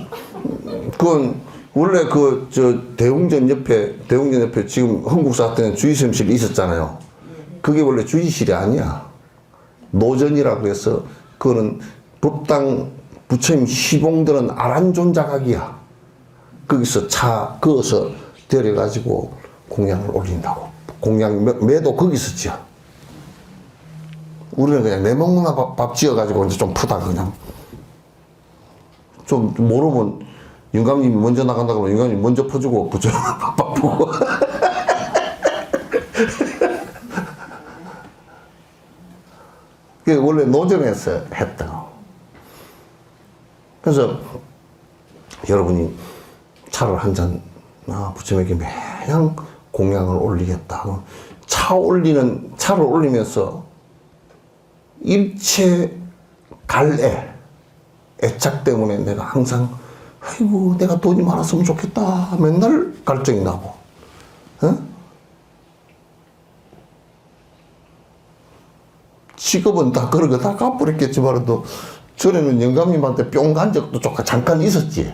그건 원래 대웅전 옆에 지금 흥국사 때는 주의샘실이 있었잖아요. 그게 원래 주의실이 아니야. 노전이라고 해서 그거는 법당 부처님 시봉들은 아란존자각이야. 거기서 차 그어서 데려가지고 공양을 올린다고. 공양 매도 거기서 지어. 우리는 그냥 내 먹는 밥 지어가지고 이제 좀 푸다 그냥. 좀 모르면 영감님이 먼저 나간다 그러면 영감님이 먼저 퍼주고 부처님 바쁘고. 그게 원래 노전에서 했던 거. 그래서 여러분이 차를 한 잔 부처님에게 매양 공양을 올리겠다. 차를 올리면서 일체 애착 때문에 내가 항상 아이고 내가 돈이 많았으면 좋겠다 맨날 갈증이 나고 어? 직업은 다 그런 거 다 갚으랬겠지만도 전에는 영감님한테 뿅 간 적도 잠깐 있었지.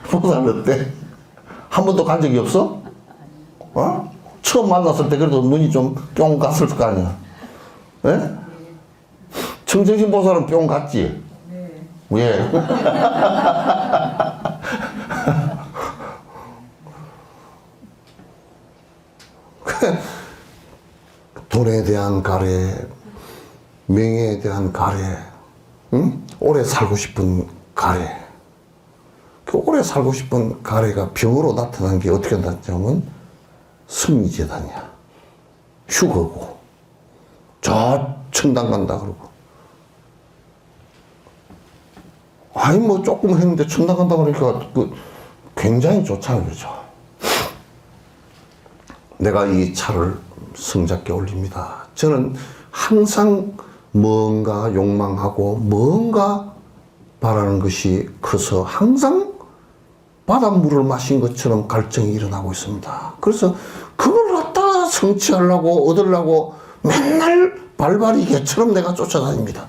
보살을 때 한 번도 간 적이 없어? 어? 처음 만났을 때 그래도 눈이 좀 뿅 갔을 거 아니야. 예? 청정신 보살은 뿅 갔지? 네. 왜? 돈에 대한 가래, 명예에 대한 가래, 응? 오래 살고 싶은 가래. 그 오래 살고 싶은 가래가 병으로 나타난 게 어떻게 나타나냐면 승리재단이야. 휴거고. 저 천당 간다 그러고. 아니 뭐 조금 했는데 천당 간다 그러니까 굉장히 좋잖아요. 그죠? 내가 이 차를 성작게 올립니다. 저는 항상 뭔가 욕망하고 뭔가 바라는 것이 커서 항상 바닷물을 마신 것처럼 갈증이 일어나고 있습니다. 그래서 그걸 갖다 성취하려고 얻으려고 맨날 발발이 개처럼 내가 쫓아다닙니다.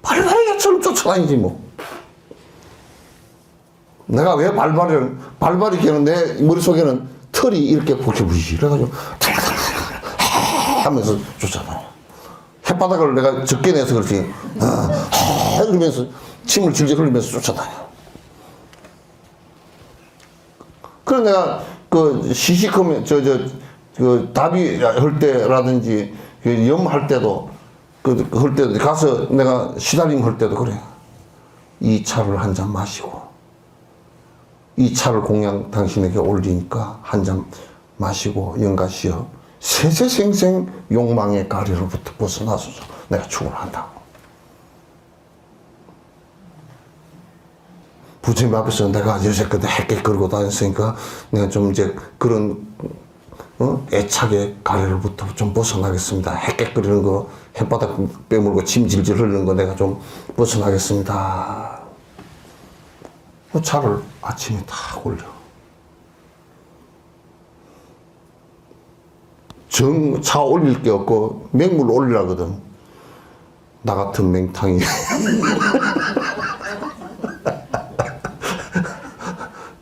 발발이 개처럼 쫓아다니지 뭐. 내가 왜 발발이 개는 내 머릿속에는 털이 이렇게 부시부시 그래가지고 하면서 쫓아다녀. 햇바닥을 내가 적게 내서 그렇지 그러면서 침을 질질 흘리면서 쫓아다녀. 그래서 내가 시식하면 답이 할 때라든지 염 할 때도 할 때도 가서 내가 시달림 할 때도 그래. 이 차를 한 잔 마시고 이 차를 공양 당신에게 올리니까 한 잔 마시고 영가시여 세세생생 욕망의 가리로부터 벗어나소서. 내가 축원한다. 부처님 앞에서 내가 여태껏 핵게 걸고 다녔으니까 내가 좀 이제 그런 애착의 가래로부터 좀 벗어나겠습니다. 핵깨거리는 거, 햇바닥 빼물고 침 질질 흘리는 거 내가 좀 벗어나겠습니다. 차를 아침에 탁 올려. 차 올릴 게 없고 맹물 올리라거든. 나 같은 맹탕이.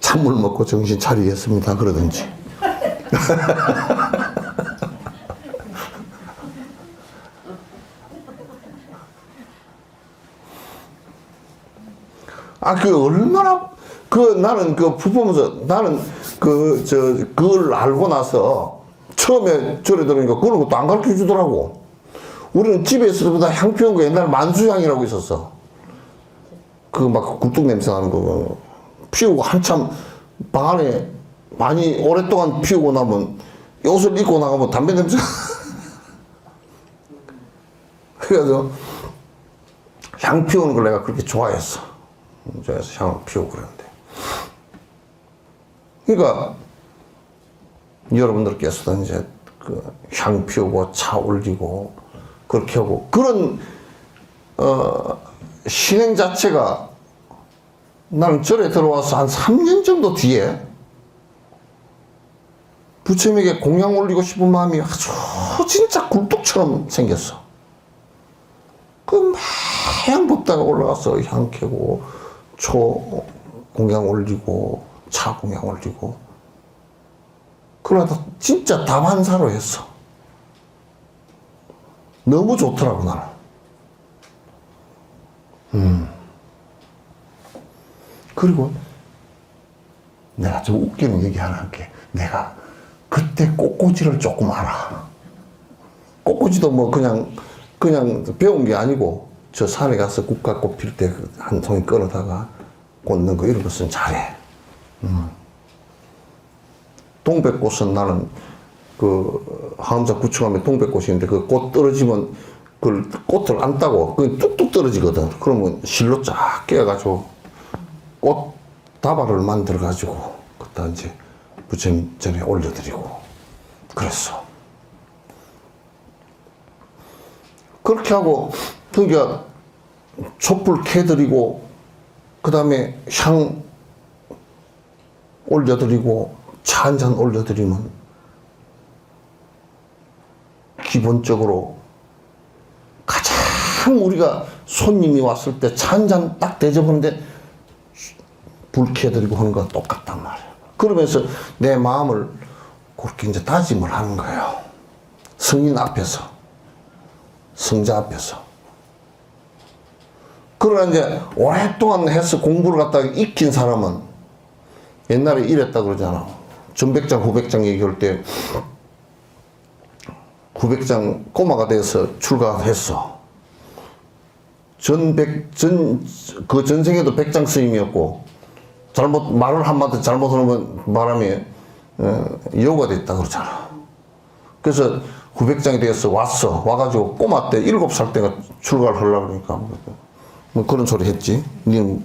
찬물 먹고 정신 차리겠습니다. 그러든지. 얼마나, 나는 부부면서, 나는 그걸 알고 나서 처음에 절에 들으니까 그런 것도 안 가르쳐 주더라고. 우리는 집에 있을 때보다 향 피운 거 옛날 만수향이라고 있었어. 그 막 굴뚝 냄새 나는 거 피우고 한참 방 안에 많이 오랫동안 피우고 나면 옷을 입고 나가면 담배 냄새. 그래서 향 피우는 걸 내가 그렇게 좋아했어. 좋아해서 향을 피우고 그러는데. 그러니까 여러분들께서도 이제 그 향 피우고 차 올리고 그렇게 하고 그런 신행 자체가 나는 절에 들어와서 한 3년 정도 뒤에 부처님에게 공양 올리고 싶은 마음이 아주 진짜 굴뚝처럼 생겼어. 그 마냥 법다가 올라가서 향 켜고 초 공양 올리고 차 공양 올리고 그러다 진짜 다반사로 했어. 너무 좋더라고 나는. 그리고 내가 좀 웃기는 얘기 하나 할게. 내가 그때 꽃꽂이를 조금 알아. 꽃꽂이도 뭐 그냥 배운 게 아니고 저 산에 가서 국화꽃 필 때 한 송이 끊어다가 꽂는 거 이런 것은 잘해. 동백꽃은 나는 그 항암사 구청하면 동백꽃이 있는데 그 꽃 떨어지면 그 꽃을 안 따고 그 뚝뚝 떨어지거든. 그러면 실로 쫙 깨가지고 꽃 다발을 만들어 가지고 그다 이제 부처님 전에 올려드리고 그랬어. 그렇게 하고 그러니까 촛불 켜드리고 그 다음에 향 올려드리고 차 한 잔 올려드리면 기본적으로 가장 우리가 손님이 왔을 때 차 한 잔 딱 대접하는데 불 켜드리고 하는 거랑 똑같단 말이야. 그러면서 내 마음을 그렇게 이제 다짐을 하는 거예요. 성인 앞에서, 성자 앞에서. 그러나 이제 오랫동안 해서 공부를 갖다가 익힌 사람은 옛날에 이랬다 그러잖아. 전백장, 후백장 얘기할 때 후백장 꼬마가 돼서 출가했어. 그 전생에도 백장 스님이었고 말을 한마디 잘못하면 바람에 여우가 됐다 그러잖아. 그래서 후백장이 돼서 와가지고 꼬마 때 7살 때가 출가를 하려고 그러니까 뭐 그런 소리 했지. 니는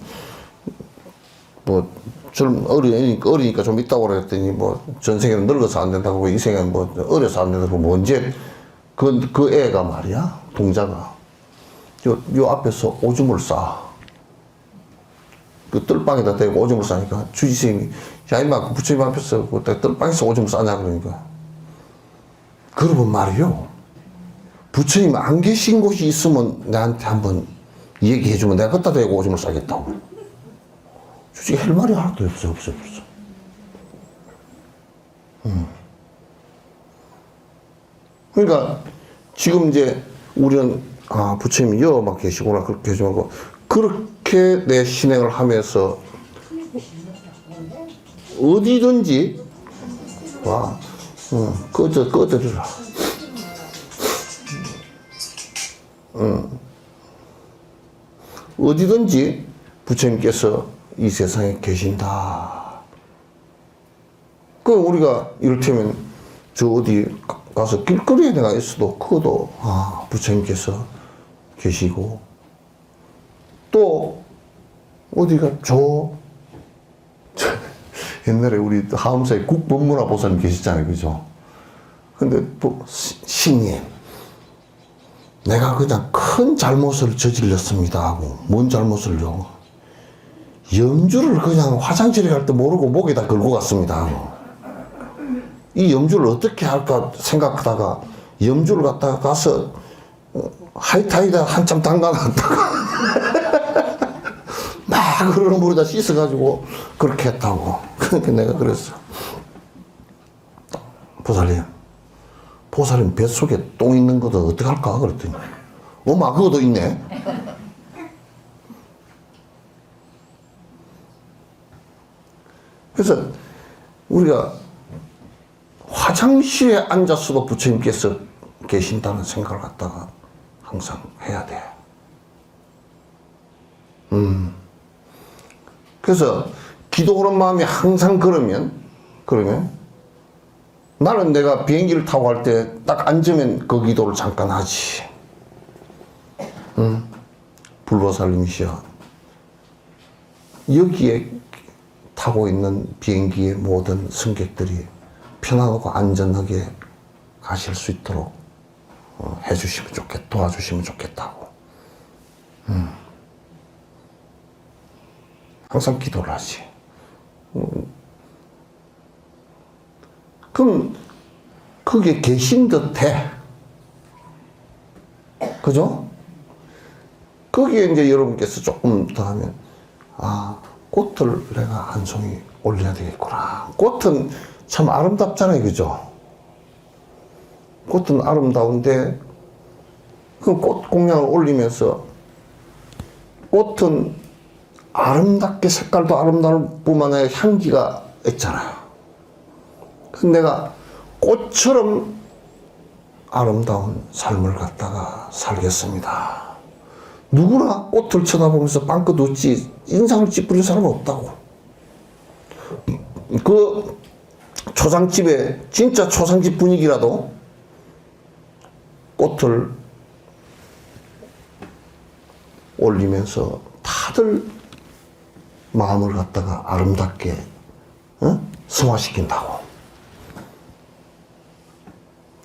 뭐 좀 어리니까 좀 있다고 그랬더니 뭐 전생에는 늙어서 안 된다고 이 생에는 뭐 어려서 안 된다고 뭐 언제 그 애가 말이야 동자가 요 앞에서 오줌을 싸. 그 뜰방에다 대고 오줌을 싸니까 주지스님이 야 임마 그 부처님 앞에서 그 뜰방에서 오줌을 싸냐 그러니까 그러면 말이요 부처님 안 계신 곳이 있으면 나한테 한번 얘기해주면 내가 걷다 대고 오줌을 싸겠다고. 솔직히 할 말이 하나도 없어. 그러니까 지금 이제 우리는 부처님이 여만 계시구나 그렇게 해주고 그렇게 내 신행을 하면서 어디든지 와 꺼져라. 어디든지 부처님께서 이 세상에 계신다. 그럼 우리가 이를테면 저 어디 가서 길거리에 내가 있어도 그것도 부처님께서 계시고 또 어디가 옛날에 우리 하암사에 국법문화 보사님 계시잖아요, 그죠? 근데 신님 내가 그냥 큰 잘못을 저질렀습니다 하고 뭔 잘못을요? 염주를 그냥 화장실에 갈 때 모르고 목에다 걸고 갔습니다 하고 이 염주를 어떻게 할까 생각하다가 염주를 갖다가 가서 하이타이다 한참 담가놨다가 막 그러는 물에다 씻어가지고 그렇게 했다고. 그러니까 내가 그랬어. 보살님 뱃속에 똥 있는 것도 어떡할까 그랬더니 엄마 그것도 있네. 그래서 우리가 화장실에 앉았어도 부처님께서 계신다는 생각을 갖다가 항상 해야 돼. 그래서 기도하는 마음이 항상 그러면 나는 내가 비행기를 타고 갈 때 딱 앉으면 그 기도를 잠깐 하지. 불로살림이시여, 여기에 타고 있는 비행기의 모든 승객들이 편안하고 안전하게 가실 수 있도록 해주시면 도와주시면 좋겠다고. 항상 기도를 하지. 그럼 그게 계신 듯 해. 그죠? 거기에 이제 여러분께서 조금 더 하면, 아, 꽃을 내가 한 송이 올려야 되겠구나. 꽃은 참 아름답잖아요. 그죠? 꽃은 아름다운데, 그 꽃 공양을 올리면서, 꽃은 아름답게 색깔도 아름다울 뿐만 아니라 향기가 있잖아요. 근데 내가 꽃처럼 아름다운 삶을 갖다가 살겠습니다. 누구나 꽃을 쳐다보면서 빵긋 웃지 인상을 찌푸린 사람은 없다고. 그 초상집에 진짜 초상집 분위기라도 꽃을 올리면서 다들 마음을 갖다가 아름답게 승화시킨다고.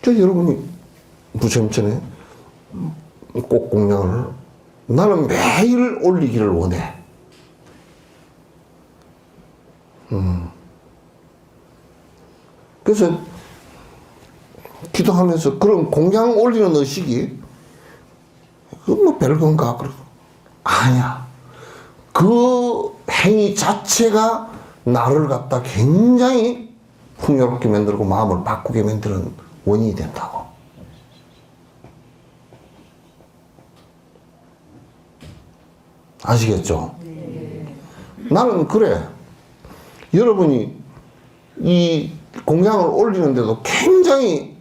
저 여러분이 부처님처럼 꽃 공양을 나는 매일 올리기를 원해. 그래서 기도하면서 그런 공양 올리는 의식이 그건 뭐 별건가? 아니야. 그 행위 자체가 나를 갖다 굉장히 풍요롭게 만들고 마음을 바꾸게 만드는 원인이 된다고. 아시겠죠? 나는 그래. 여러분이 이 공양을 올리는데도 굉장히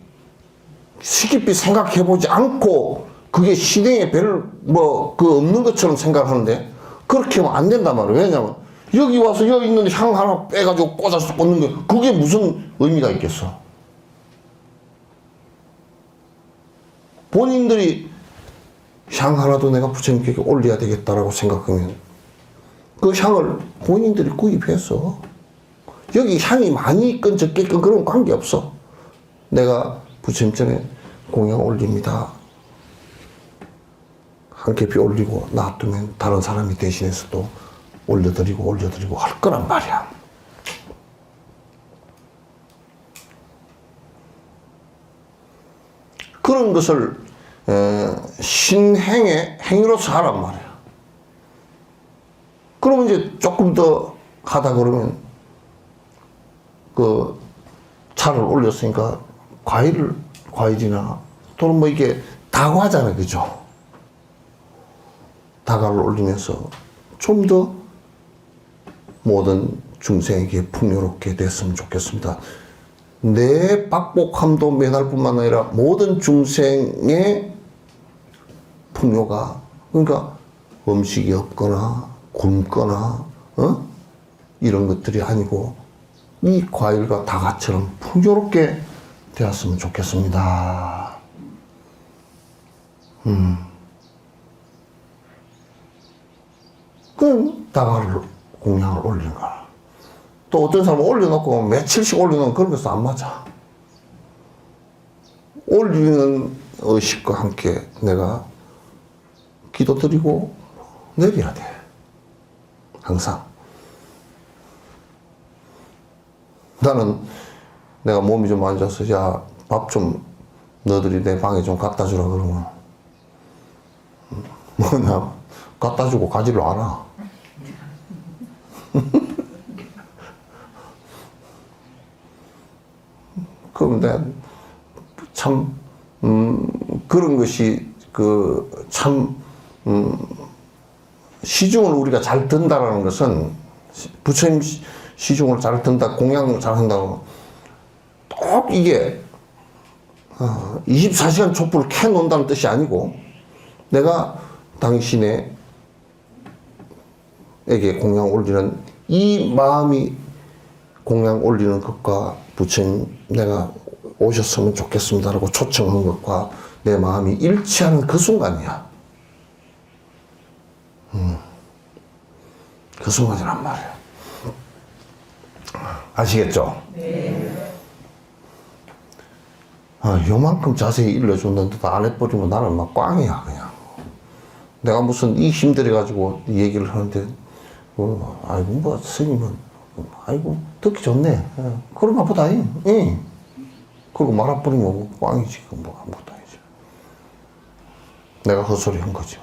깊이 생각해보지 않고 그게 신행에 별 없는 것처럼 생각하는데 그렇게 하면 안 된단 말이에요. 왜냐면 여기 와서 여기 있는 향 하나 빼가지고 꽂아서 꽂는 거 그게 무슨 의미가 있겠어? 본인들이 향 하나도 내가 부처님께 올려야 되겠다라고 생각하면 그 향을 본인들이 구입해서 여기 향이 많이 있건 적게 있건 그런 관계없어. 내가 부처님 전에 공양 올립니다. 한 겹이 올리고 놔두면 다른 사람이 대신해서 또 올려드리고 할 거란 말이야. 그런 것을 신행의 행위로서 하란 말이야. 그러면 이제 조금 더 하다 그러면 그 차를 올렸으니까 과일이나 또는 뭐 이게 다과잖아요. 그죠? 다과를 올리면서 좀 더 모든 중생에게 풍요롭게 됐으면 좋겠습니다. 내 빡복함도 매날 뿐만 아니라 모든 중생의 풍요가, 그러니까 음식이 없거나 굶거나 이런 것들이 아니고 이 과일과 다과처럼 풍요롭게 되었으면 좋겠습니다. 그럼 다과를 공양을 올리는 거야. 또 어떤 사람은 올려놓고 며칠씩 올려놓으면 그런 것도 안 맞아. 올리는 의식과 함께 내가 기도드리고 내려야 돼. 항상. 나는 내가 몸이 좀 안 좋아서 야, 밥 좀 너희들이 내 방에 좀 갖다 주라 그러면 뭐냐 갖다 주고 가지를 않아. 그럼 내가 참 그런 것이 시중을 우리가 잘 든다라는 것은 부처님 시중을 잘 든다, 공양을 잘 한다고 꼭 이게 24시간 촛불을 켜놓는다는 뜻이 아니고 내가 당신에게 공양 올리는 이 마음이 공양 올리는 것과 부처님 내가 오셨으면 좋겠습니다라고 초청한 것과 내 마음이 일치하는 그 순간이야. 그 순간이란 말이야. 아시겠죠? 네. 요만큼 자세히 일러줬는데도 안 해버리면 나는 막 꽝이야, 그냥. 내가 무슨 이 힘들어가지고 이 얘기를 하는데, 아이고, 뭐, 스님은, 아이고, 듣기 좋네. 그런가 보다, 응. 그리고 말아버리면 뭐 꽝이지, 뭐, 아무것도 아니지. 내가 헛소리 한 거지.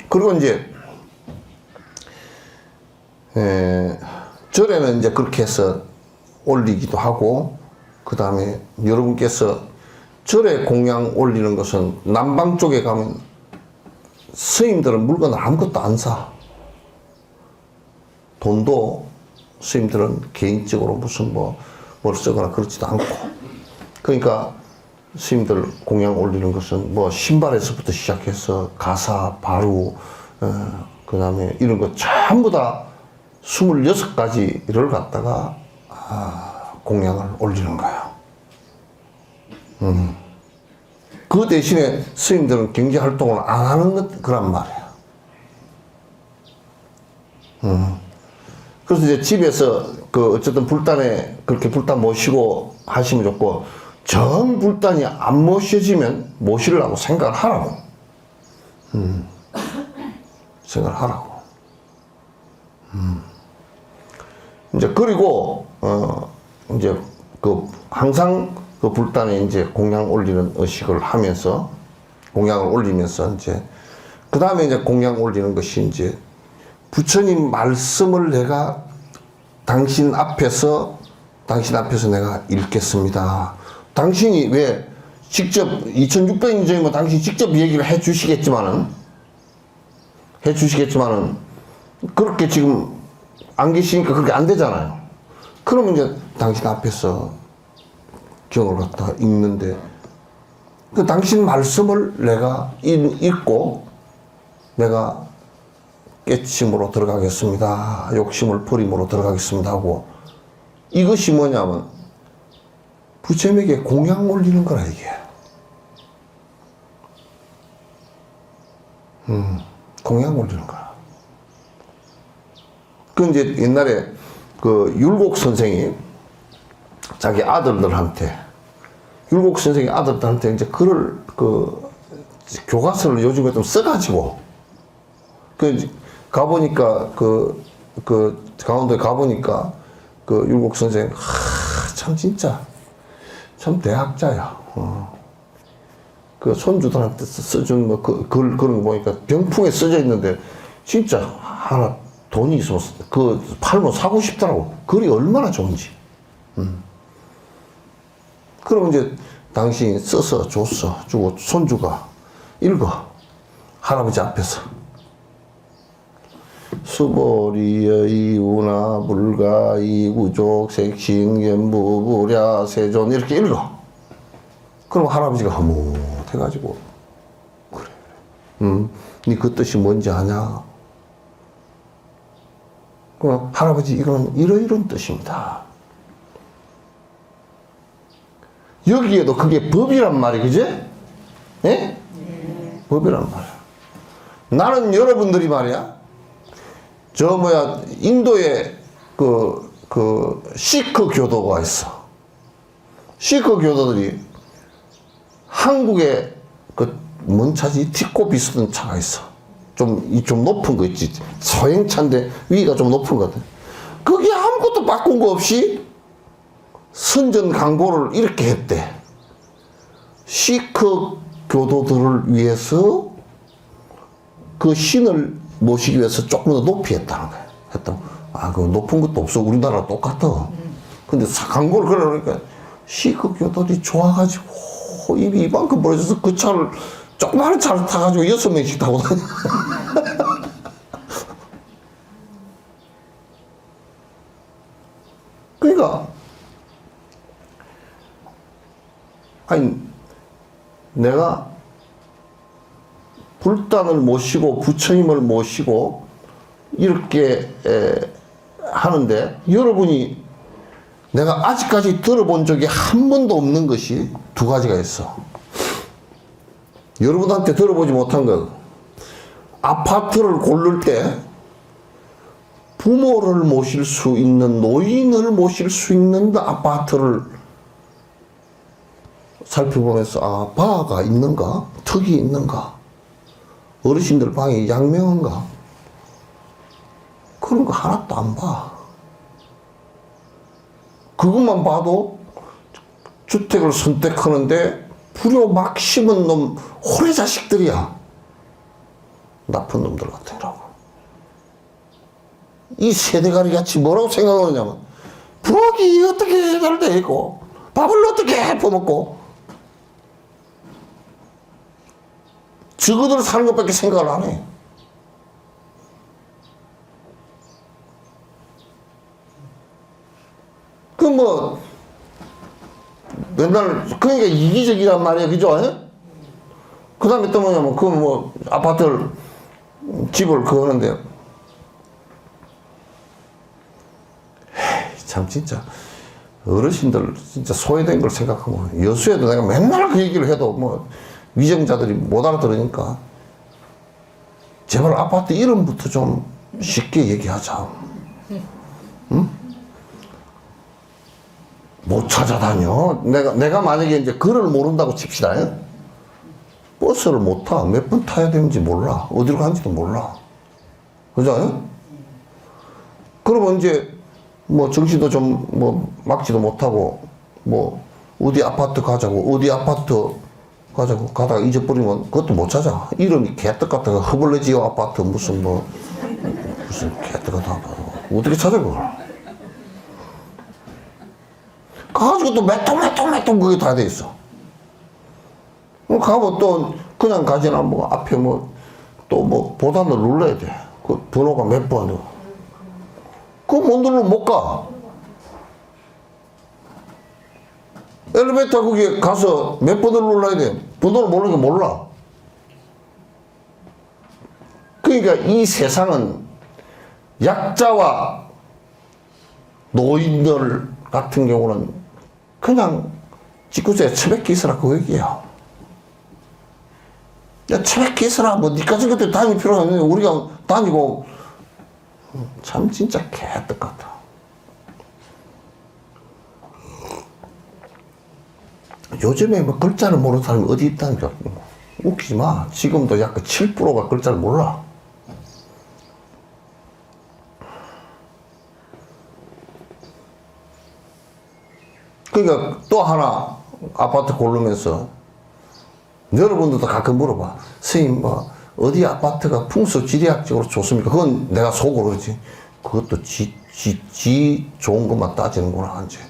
그리고 이제, 절에는 이제 그렇게 해서 올리기도 하고, 그 다음에 여러분께서 절에 공양 올리는 것은 남방 쪽에 가면 스님들은 물건을 아무것도 안 사. 돈도 스님들은 개인적으로 무슨 뭘 쓰거나 그렇지도 않고. 그러니까 스님들 공양 올리는 것은 뭐 신발에서부터 시작해서 가사, 바루, 그 다음에 이런 거 전부 다 26가지를 갖다가 공양을 올리는 거야. 그 대신에 스님들은 경제 활동을 안 하는 거란 말이야. 그래서 이제 집에서 어쨌든 불단에 그렇게 불단 모시고 하시면 좋고, 정 불단이 안 모셔지면 모시려고 생각을 하라고. 생각을 하라고. 이제 그리고 이제 항상 그 불단에 이제 공양 올리는 의식을 하면서 공양을 올리면서 이제 그 다음에 이제 공양 올리는 것이 이제 부처님 말씀을 내가 당신 앞에서 내가 읽겠습니다. 당신이 왜 직접 2600년 전이면 당신이 직접 얘기를 해 주시겠지만은 그렇게 지금 안 계시니까 그렇게 안 되잖아요. 그러면 이제 당신 앞에서 경을 갖다 읽는데 그 당신 말씀을 내가 읽고 내가 깨침으로 들어가겠습니다. 욕심을 버림으로 들어가겠습니다 하고, 이것이 뭐냐면 부처님에게 공양 올리는 거라 이게. 공양 올리는 거야. 그 이제 옛날에 그 율곡 선생이 자기 아들들한테, 율곡 선생이 아들들한테 이제 글을 교과서를 요즘에 좀 써가지고 가보니까 강원도에 가보니까 율곡 선생 참 진짜 참 대학자야. 그 손주들한테 써준 그런 거 보니까 병풍에 써져 있는데 진짜 하나 돈이 있으면 팔면 사고 싶더라고. 글이 얼마나 좋은지. 그러면 이제 당신이 써서 주고 손주가 읽어. 할아버지 앞에서. 수보리의 우나 불가이 우족 색신견부 부랴 세존 이렇게 읽어. 그럼 할아버지가 흐뭇해가지고 그래. 니 그 뜻이 뭔지 아냐? 그럼 할아버지 이건 이런 뜻입니다. 여기에도 그게 법이란 말이 그지? 예? 법이란 말이야. 나는 여러분들이 말이야. 인도에 시크 교도가 있어. 시크 교도들이 한국에 뭔 차지? 티코 비슷한 차가 있어. 좀 높은 거 있지. 소행차인데 위가 좀 높은 거 같아. 그게 아무것도 바꾼 거 없이 선전 광고를 이렇게 했대. 시크 교도들을 위해서 그 신을 모시기 위해서 조금 더 높이 했다는 거야. 그 높은 것도 없어. 우리나라 똑같아. 근데 광고를 그러니까 시크 교도들이 좋아가지고 입이 이만큼 벌어져서 그 차를 조그마한 차를 타가지고 6명씩 타고 다녀. 그러니까 아니 내가 불단을 모시고 부처님을 모시고 이렇게 하는데 여러분이 내가 아직까지 들어본 적이 한 번도 없는 것이 두 가지가 있어. 여러분한테 들어보지 못한 것. 아파트를 고를 때 부모를 모실 수 있는, 노인을 모실 수 있는 아파트를 살펴보면서 아, 바가 있는가? 턱이 있는가? 어르신들 방이 양명한가? 그런 거 하나도 안 봐. 그것만 봐도 주택을 선택하는데 불효 막 심은 놈 호래 자식들이야. 나쁜 놈들 같으라고. 이 세대가리 같이 뭐라고 생각하느냐면 부엌이 어떻게 잘 돼 있고 밥을 어떻게 퍼먹고 저거들 사는 것밖에 생각을 안 해. 그 뭐 맨날 그러니까 이기적이란 말이야, 그죠? 그 다음에 또 뭐냐면 그 뭐 아파트를 집을 그거는데 참 진짜 어르신들 진짜 소외된 걸 생각하면 여수에도 내가 맨날 그 얘기를 해도 뭐 위정자들이 못 알아들으니까 제발 아파트 이름부터 좀 쉽게 얘기하자. 응? 못 찾아다녀. 내가 만약에 이제 글을 모른다고 칩시다. 버스를 못 타. 몇 번 타야 되는지 몰라. 어디로 가는지도 몰라. 그죠? 그러면 이제 뭐 정신도 좀 뭐 막지도 못하고 뭐 어디 아파트 가자고 어디 아파트 가자고 가다가 잊어버리면 그것도 못 찾아. 이름이 개떡 같다가 허벌레지오 아파트 무슨 뭐 무슨 개떡 같다. 어떻게 찾아 그걸? 가가지고 또 매통 그게 다 돼 있어. 가면 또 그냥 가지나 뭐 앞에 뭐 또 뭐 보단을 눌러야 돼. 그 번호가 몇 번. 그거 못 누르면 못 가. 엘리베이터 거기 가서 몇 번을 눌러야 돼. 번호를 모르니까 몰라. 그러니까 이 세상은 약자와 노인들 같은 경우는 그냥 직구조에 처박혀 있으라 그 얘기야. 야, 처박혀 있으라. 뭐, 니까지 그때 다닐 필요가 없는데, 우리가 다니고, 참, 진짜 개떡 같아. 요즘에 뭐, 글자를 모르는 사람이 어디 있다니까. 웃기지 마. 지금도 약간 7%가 글자를 몰라. 그러니까 또 하나 아파트 고르면서 여러분들도 가끔 물어봐. 선생님 뭐 어디 아파트가 풍수 지리학적으로 좋습니까? 그건 내가 속으로 그러지. 그것도 지 좋은 것만 따지는구나. 이제.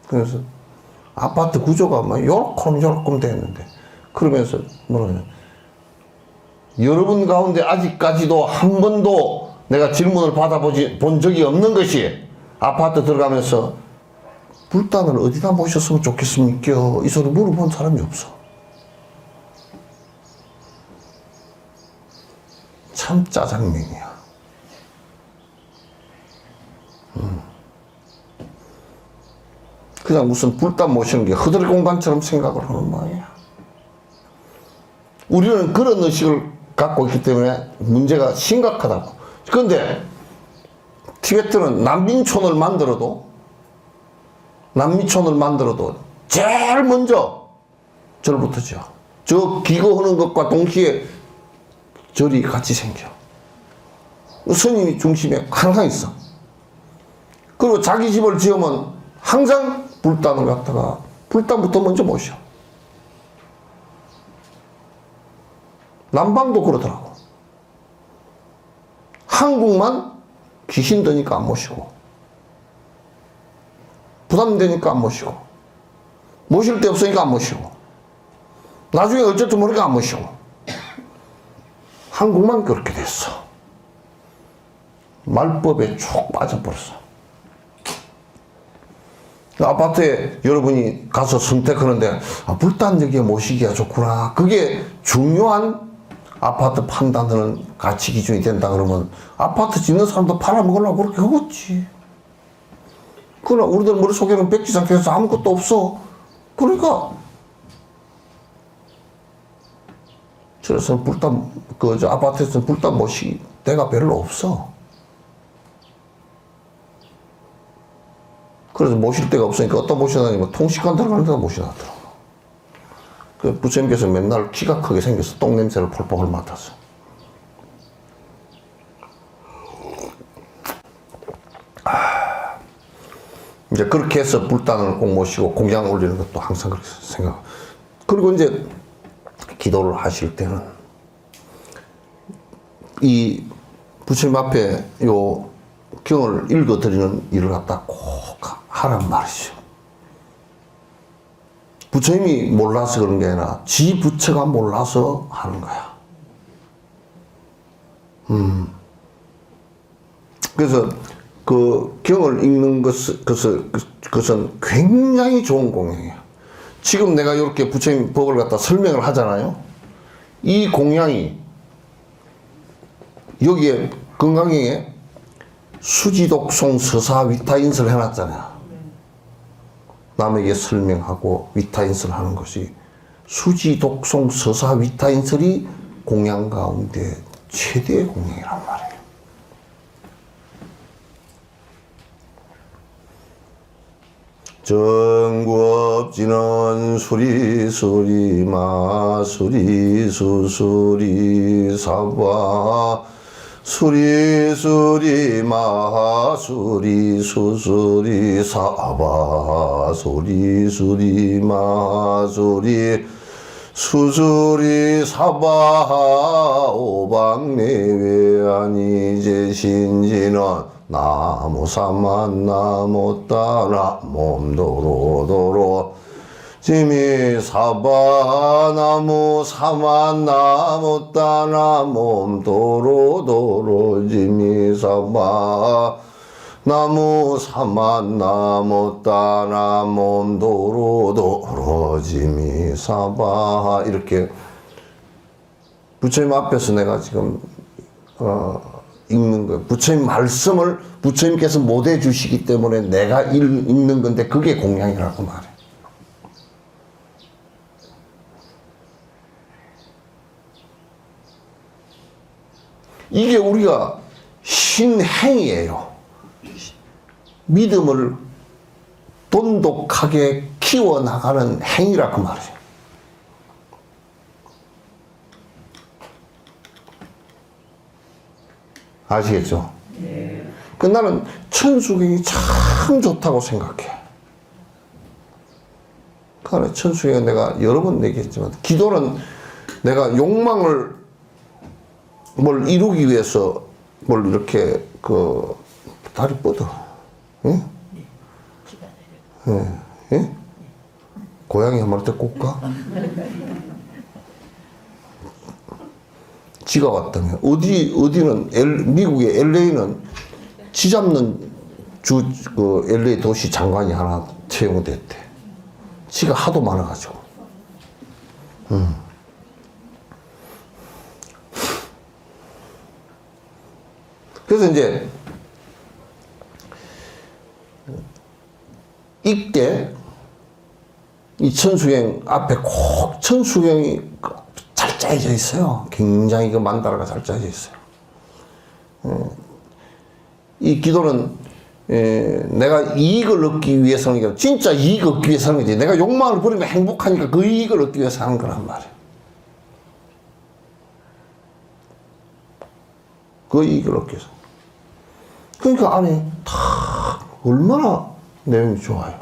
그래서 아파트 구조가 막 요렇게 됐는데 그러면서 뭐냐 여러분 가운데 아직까지도 한 번도 내가 질문을 받아본 적이 없는 것이 아파트 들어가면서 불단을 어디다 모셨으면 좋겠습니까? 이 소리 물어본 사람이 없어. 참 짜장면이야. 그냥 무슨 불단 모시는 게 허드렛 공간처럼 생각을 하는 모양이야. 우리는 그런 의식을 갖고 있기 때문에 문제가 심각하다고. 그런데 티베트는 난민촌을 만들어도 제일 먼저 절부터 지어. 저 기거하는 것과 동시에 절이 같이 생겨. 스님이 중심에 항상 있어. 그리고 자기 집을 지으면 항상 불단을 갖다가 불단부터 먼저 모셔. 남방도 그러더라고. 한국만 귀신 드니까 안 모시고 부담되니까 안 모시고 모실 데 없으니까 안 모시고 나중에 어쩔 모르니까 안 모시고 한국만 그렇게 됐어. 말법에 쭉 빠져버렸어. 아파트에 여러분이 가서 선택하는데 물단 여기에 모시기가 좋구나. 그게 중요한 아파트 판단하는 가치 기준이 된다 그러면 아파트 짓는 사람도 팔아먹으려고 그렇게 하겠지. 그러나 우리들 머릿속에는 백지장해서 아무것도 없어. 그러니까 그래서 불단 저 아파트에서는 불단 모시기 데가 별로 없어. 그래서 모실 데가 없으니까 어디다 모셔다니면 통식관 들어가는 데다 모셔놨더라고. 그 부처님께서 맨날 키가 크게 생겨서 똥냄새를 폴폴 맡았어. 이제 그렇게 해서 불단을 꼭 모시고 공양 올리는 것도 항상 그렇게 생각. 그리고 이제 기도를 하실 때는 이 부처님 앞에 요 경을 읽어드리는 일을 갖다 꼭 하란 말이죠. 부처님이 몰라서 그런 게 아니라 지 부처가 몰라서 하는 거야. 그래서 그 경을 읽는 그것은 굉장히 좋은 공양이에요. 지금 내가 이렇게 부처님 법을 갖다 설명을 하잖아요. 이 공양이 여기에 건강경에 수지독송 서사위타인설 해놨잖아요. 남에게 설명하고 위타인설 하는 것이 수지독송 서사위타인설이 공양 가운데 최대의 공양이란 말이에요. 정구업지는 수리수리 마수리 수수리 사바 수리수리 마수리 수수리 사바 수리수리 마수리 수수리 사바 오방내외 아니제신지는 나무사만 나무따라 몸도로도로 지미 사바나무 사만 나무따나 몸도로도로 지미 사바 나무 사만 나무따나 몸도로도로 지미 사바. 이렇게 부처님 앞에서 내가 지금 읽는 거예요. 부처님 말씀을 부처님께서 못 해주시기 때문에 내가 읽는 건데 그게 공양이라고 말해. 이게 우리가 신행이에요. 믿음을 돈독하게 키워나가는 행위라고 말해요. 아시겠죠? 네. 그 나는 천수경이 참 좋다고 생각해. 그러니까 천수경 내가 여러 번 얘기했지만 기도는 내가 욕망을 뭘 이루기 위해서 뭘 이렇게 다리 뻗어. 응? 예? 예? 고양이 한 마리 데리고 올까? 지가 왔다며. 어디는 미국의 LA는 지 잡는 LA 도시 장관이 하나 채용됐대. 지가 하도 많아가지고. 그래서 이제 이때 이 천수경 앞에 꼭 천수경이 잘 짜여져 있어요. 굉장히 그 만다라가 잘 짜여져 있어요. 이 기도는 내가 이익을 얻기 위해서 하는 게 아니라 진짜 이익을 얻기 위해서 하는 거지. 내가 욕망을 버리면 행복하니까 그 이익을 얻기 위해서 하는 거란 말이에요. 그 이익을 얻기 위해서. 그러니까 안에 다 얼마나 내용이 좋아요.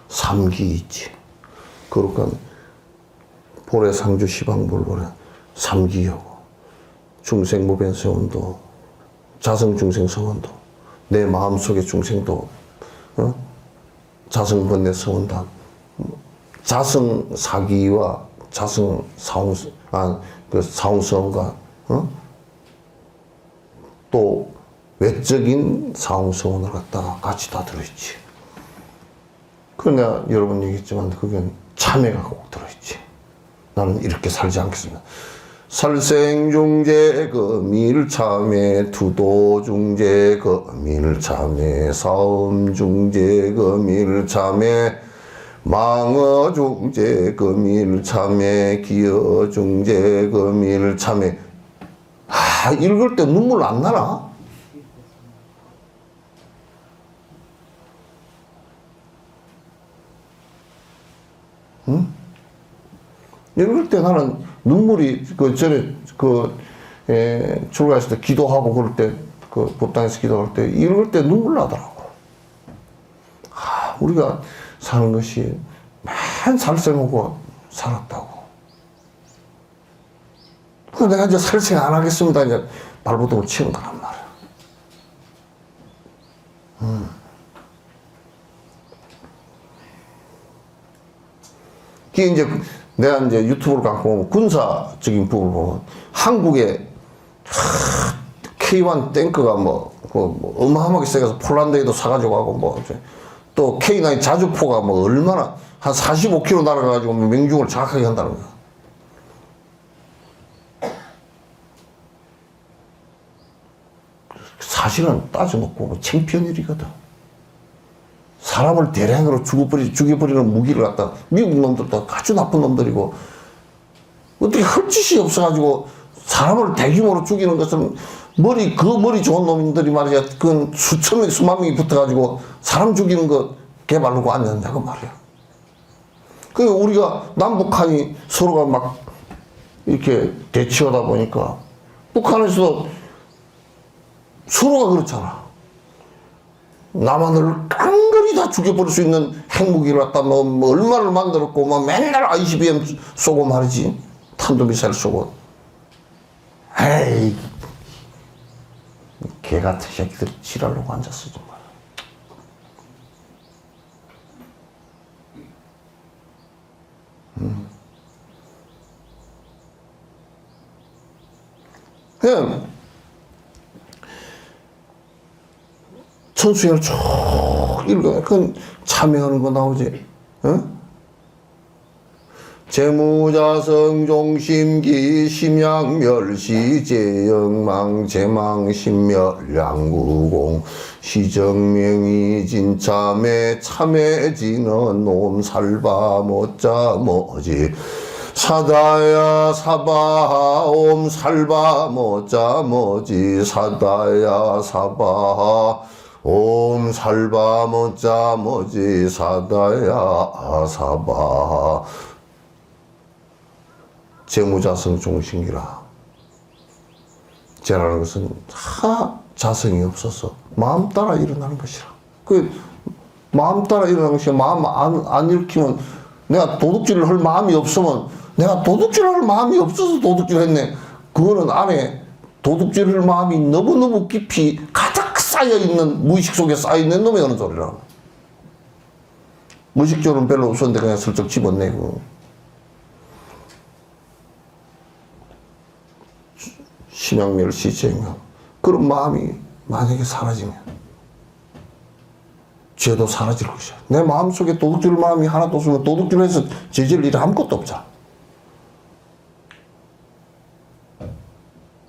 삼기 있지. 그러니까 보래 상주 시방불보래 삼기여고 중생무변 서원도 자성중생 서원도 내 마음속의 중생도 자성번뇌 서원다. 자성사기와 자성사홍 사홍서원과 또 외적인 사홍성원을 갖다가 같이 다 들어있지. 그런데 내가 여러 번 얘기했지만 그건 참회가 꼭 들어있지. 나는 이렇게 살지 않겠습니다. 살생중재 금일참회, 투도중재 금일참회, 사음중재 금일참회, 망어중재 금일참회, 기어중재 금일참회. 읽을 때 눈물 안 나나? 응? 읽을 때 나는 눈물이 출가했을 때 기도하고 그럴 때 법당에서 기도할 때 읽을 때 눈물 나더라고. 우리가 사는 것이 맨 살생하고 살았다고. 그래서 내가 이제 살생 안 하겠습니다. 이제 발버둥을 치는 거란 말이야. 그게 이제 내가 이제 유튜브를 갖고 보면 군사적인 부분을 보면 한국의 K1 탱크가 어마어마하게 세가서 폴란드에도 사가지고 가고 또 K9 자주포가 얼마나 한 45km 날아가가지고 명중을 정확하게 한다는 거야. 사실은 따져놓고 챔피언일이거든. 사람을 대량으로 죽여버리는 무기를 갖다 미국 놈들도 아주 나쁜 놈들이고 어떻게 헐짓이 없어가지고 사람을 대규모로 죽이는 것은 머리 좋은 놈들이 말이야. 그건 수천 명, 수만 명이 붙어가지고 사람 죽이는 거 개발하고 앉았냐고 말이야. 그러니까 우리가 남북한이 서로가 막 이렇게 대치하다 보니까 북한에서도 서로가 그렇잖아. 남한을 깡그리 다 죽여버릴 수 있는 핵무기를 갖다 얼마를 만들었고 맨날 ICBM 쏘고 말이지. 탄도미사일 쏘고. 에이, 개같은 새끼들 지랄하고 앉았어 정말. 그냥 천수행을 쭉 읽어. 그건 참여하는 거 나오지. 어? 재무자성종심기 심양멸시 재영망 재망신멸 양구공 시정명이 진참에 참해지는 놈살바 못자 뭐지 사다야 사바하 옴 살바 못자 뭐지 사다야 사바하 옴 살바 못자 뭐지 사다야 사바하. 재무자성 종신기라. 재라는 것은 다 자성이 없어서 마음 따라 일어나는 것이라. 그 마음 따라 일어나는 것이 마음 안 일으키면 내가 도둑질을 할 마음이 없으면 내가 도둑질을 할 마음이 없어서 도둑질을 했네. 그거는 안에 도둑질을 할 마음이 너무너무 깊이 가득 쌓여있는 무의식 속에 쌓여있는 놈이 하는 소리라. 무의식적으로는 별로 없었는데 그냥 슬쩍 집어내고. 심양멸시 재명. 그런 마음이 만약에 사라지면 죄도 사라질 것이야. 내 마음속에 도둑질 마음이 하나도 없으면 도둑질을 해서 죄질 일이 아무것도 없잖아.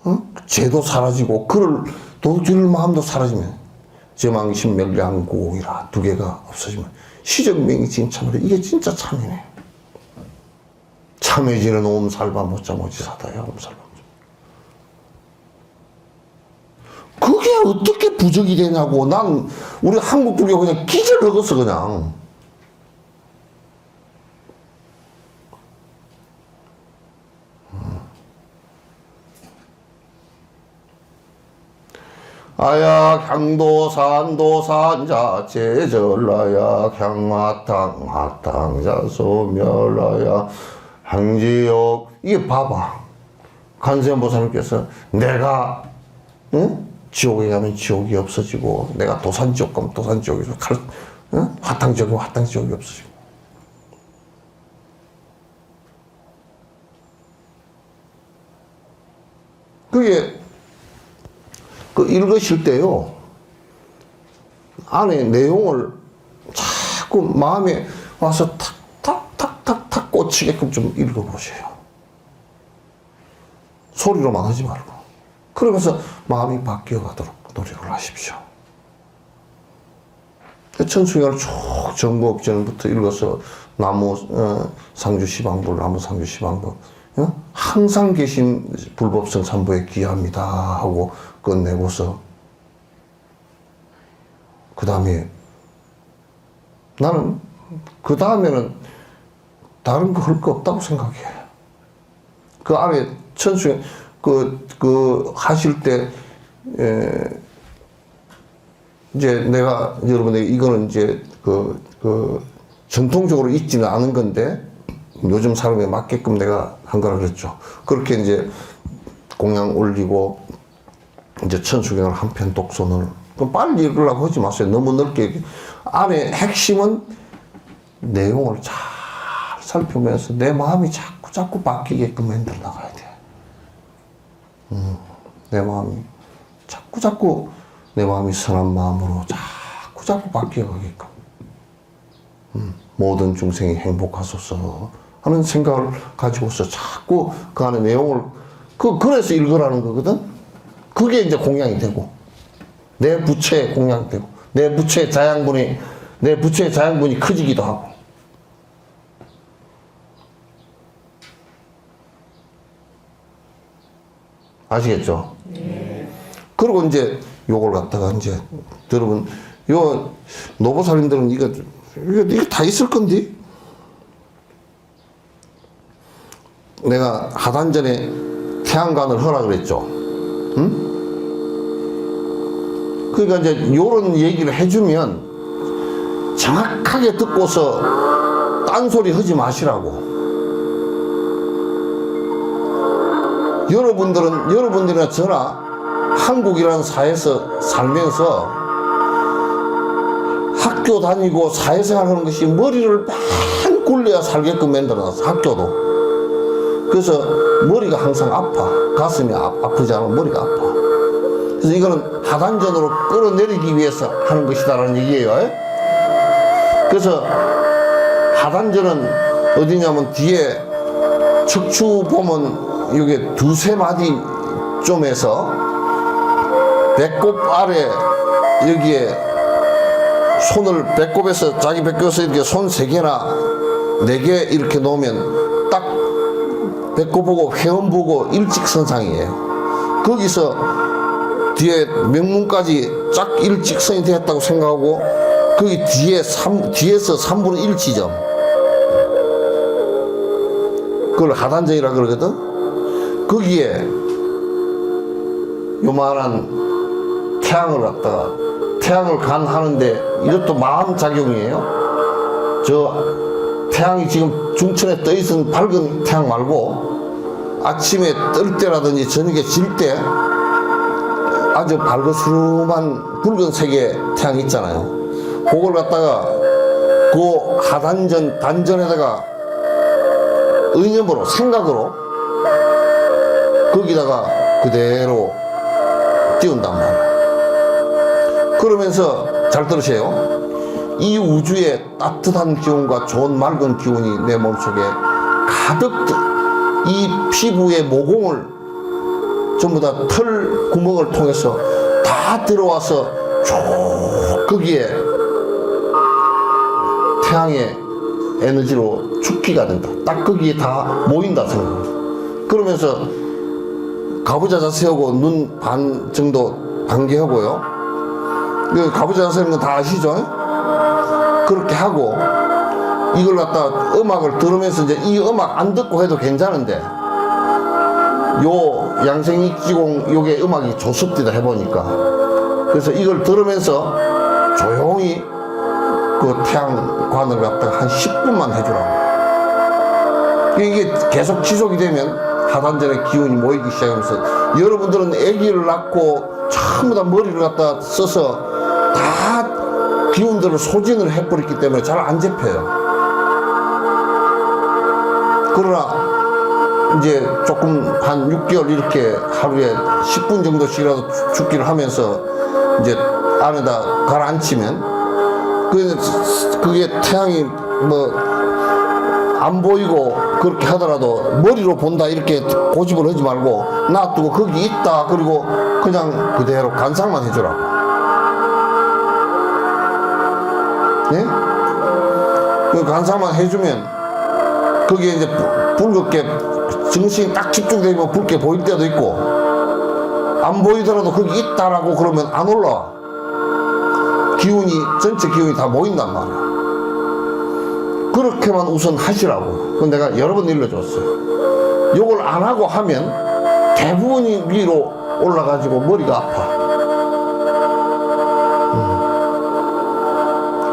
어? 죄도 사라지고 그럴 도둑질 마음도 사라지면 제망신멸량고이라 두 개가 없어지면 시정명이 진참으로 이게 진짜 참이네. 참해지는 옴살바 못자 모지사다야 옴살바. 그게 어떻게 부적이 되냐고. 난 우리 한국 불교 그냥 기절먹었어 그냥. 아약 향도산도산자 제절라약 향화탕 화탕자 소멸라야 항지옥. 이게 봐봐. 관세음보살님께서 내가 응? 지옥에 가면 지옥이 없어지고 내가 도산지옥 가면 도산지옥이 화탕지옥이 화탕지옥이 없어지고. 그게 그 읽으실 때요, 안에 내용을 자꾸 마음에 와서 탁탁탁탁탁 꽂히게끔 좀 읽어보세요. 소리로만 하지 말고. 그러면서 마음이 바뀌어가도록 노력을 하십시오. 천수경을 쭉 정부업전부터 읽어서 나무 상주 시방불, 나무 상주 시방불, 항상 계신 불법성 삼보에 귀합니다 하고 끝내고서 그 다음에 나는 그 다음에는 다른 거 할 거 없다고 생각해. 그 안에 천수경 그 하실 때 이제 내가 여러분에게 이거는 이제 그 전통적으로 있지는 않은 건데 요즘 사람에 맞게끔 내가 한 거라 그랬죠. 그렇게 이제 공양 올리고 이제 천수경을 한 편 독서는 그럼 빨리 읽으려고 하지 마세요. 너무 넓게 안에 핵심은 내용을 잘 살펴보면서 내 마음이 자꾸 바뀌게끔 만들어 나가야 돼. 내 마음이 자꾸 내 마음이 선한 마음으로 자꾸 바뀌어가게끔 모든 중생이 행복하소서 하는 생각을 가지고서 자꾸 그 안에 내용을 그래서 읽으라는 거거든. 그게 이제 공양이 되고 내 부처의 공양이 되고 내 부처의 자양분이 커지기도 하고. 아시겠죠? 네. 그리고 이제 요걸 갖다가 이제 여러분 요 노보살인들은 이거 다 있을 건데 내가 하단전에 태양관을 하라 그랬죠. 응? 그러니까 이제 요런 얘기를 해주면 정확하게 듣고서 딴소리 하지 마시라고. 여러분들이나 저나 한국이라는 사회에서 살면서 학교 다니고 사회생활 하는 것이 머리를 맨 굴려야 살게끔 만들어놨어. 학교도. 그래서 머리가 항상 아파. 가슴이 아프지 않으면 머리가 아파. 그래서 이거는 하단전으로 끌어내리기 위해서 하는 것이다라는 얘기예요. 그래서 하단전은 어디냐면 뒤에 척추 보면 이게 두세 마디 좀에서 배꼽 아래 여기에 손을 배꼽에서 자기 배꼽에서 이렇게 손 3개나 4개 이렇게 놓으면 딱 배꼽 보고 회원 보고 일직선상이에요. 거기서 뒤에 명문까지 쫙 일직선이 되었다고 생각하고 거기 뒤에서 3분의 1 지점 그걸 하단전이라 그러거든. 거기에 요만한 태양을 갖다가 태양을 간하는데 이것도 마음작용이에요. 저 태양이 지금 중천에 떠있는 밝은 태양 말고 아침에 뜰 때라든지 저녁에 질 때 아주 밝으스름한 붉은색의 태양 있잖아요. 그걸 갖다가 그 하단전 단전에다가 의념으로 생각으로 거기다가 그대로 띄운단 말이야. 그러면서 잘 들으세요. 이 우주의 따뜻한 기운과 좋은 맑은 기운이 내 몸속에 가득 이 피부의 모공을 전부 다 털 구멍을 통해서 다 들어와서 쭉 거기에 태양의 에너지로 죽기가 된다. 딱 거기에 다 모인다 생각. 그러면서 가부좌 자세하고 눈 반 정도 반개하고요. 가부좌 자세는 건 다 아시죠? 그렇게 하고 이걸 갖다 음악을 들으면서 이제 이 음악 안 듣고 해도 괜찮은데 요 양생익지공 요게 음악이 좋습니다 해보니까. 그래서 이걸 들으면서 조용히 그 태양관을 갖다가 한 10분만 해주라고. 이게 계속 지속이 되면 하단전의 기운이 모이기 시작하면서 여러분들은 아기를 낳고 전부 다 머리를 갖다 써서 다 기운들을 소진을 해버렸기 때문에 잘 안 잡혀요. 그러나 이제 조금 한 6개월 이렇게 하루에 10분 정도씩이라도 죽기를 하면서 이제 안에다 가라앉히면 그게 태양이 뭐 안 보이고 그렇게 하더라도 머리로 본다 이렇게 고집을 하지 말고 놔두고 거기 있다 그리고 그냥 그대로 관상만 해주라고. 예? 그 관상만 해주면 거기에 이제 붉게 정신이 딱 집중되면 붉게 보일 때도 있고 안 보이더라도 거기 있다라고 그러면 안 올라와. 기운이 전체 기운이 다 모인단 말이야. 그렇게만 우선 하시라고. 그건 내가 여러 번 일러줬어요. 요걸 안 하고 하면 대부분이 위로 올라가지고 머리가 아파.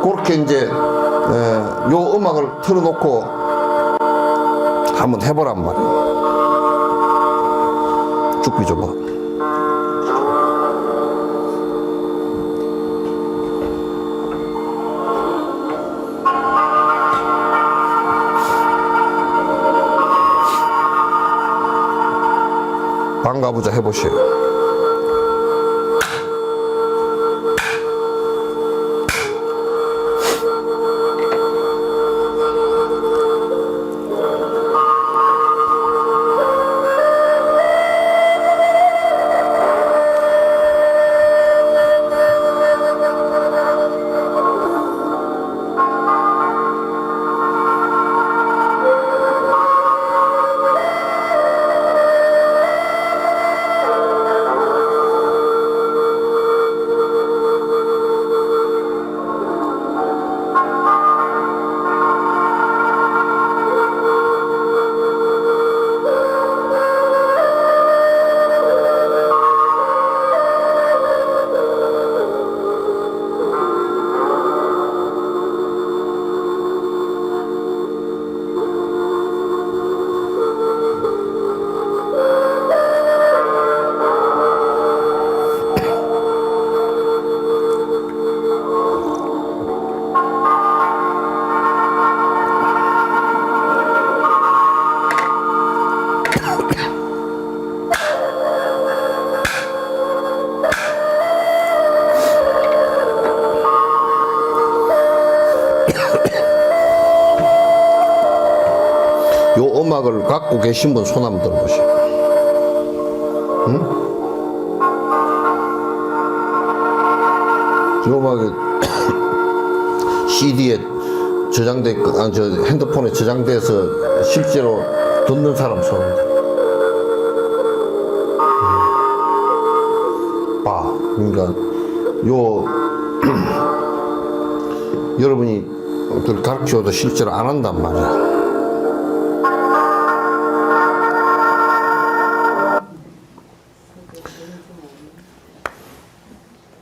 그렇게 이제 요 음악을 틀어놓고 한번 해보란 말이야. 죽비 줘봐. 반가보자 해보시오. 요 음악을 갖고 계신 분 손 한번 들어보시오. 응? 요 음악이 CD에 저장돼, 저 핸드폰에 저장돼서 실제로 듣는 사람 손. 봐. 그러니까 요 여러분이 가르쳐도 실제로 안 한단 말이야.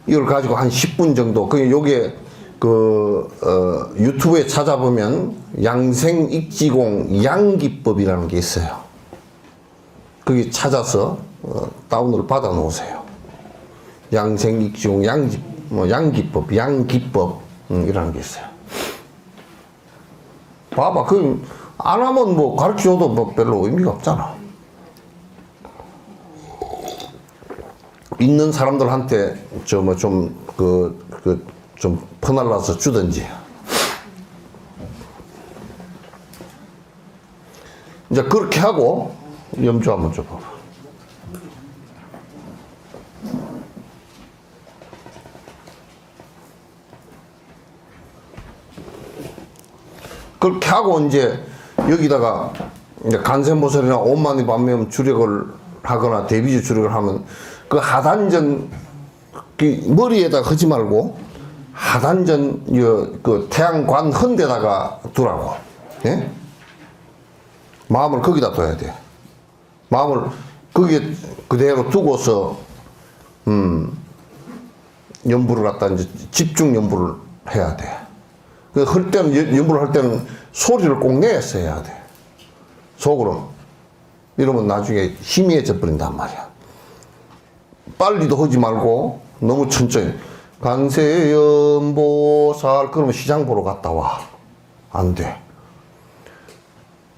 이걸 가지고 한 10분 정도, 요게 유튜브에 찾아보면 양생익지공 양기법이라는 게 있어요. 거기 찾아서 다운을 받아 놓으세요. 양생익지공 양기법, 이라는 게 있어요. 봐봐, 안 하면 뭐 가르쳐줘도 뭐 별로 의미가 없잖아. 있는 사람들한테 좀 퍼날라서 주든지. 이제 그렇게 하고 염주 한번 줘봐. 그렇게 하고 이제 여기다가 이제 간세모설이나 온만이 반면 주력을 하거나 대비주 주력을 하면 그 하단전 머리에다 하지 말고 하단전 그 태양관 헌데다가 두라고. 예? 마음을 거기다 둬야 돼. 마음을 거기에 그대로 두고서 연부를 갖다 이제 집중 연부를 해야 돼. 그 할 때는 연부를 할 때는 소리를 꼭 내서 해야 돼. 속으로. 이러면 나중에 희미해져 버린단 말이야. 빨리도 하지 말고 너무 천천히. 관세음보살 그러면 시장 보러 갔다 와. 안 돼.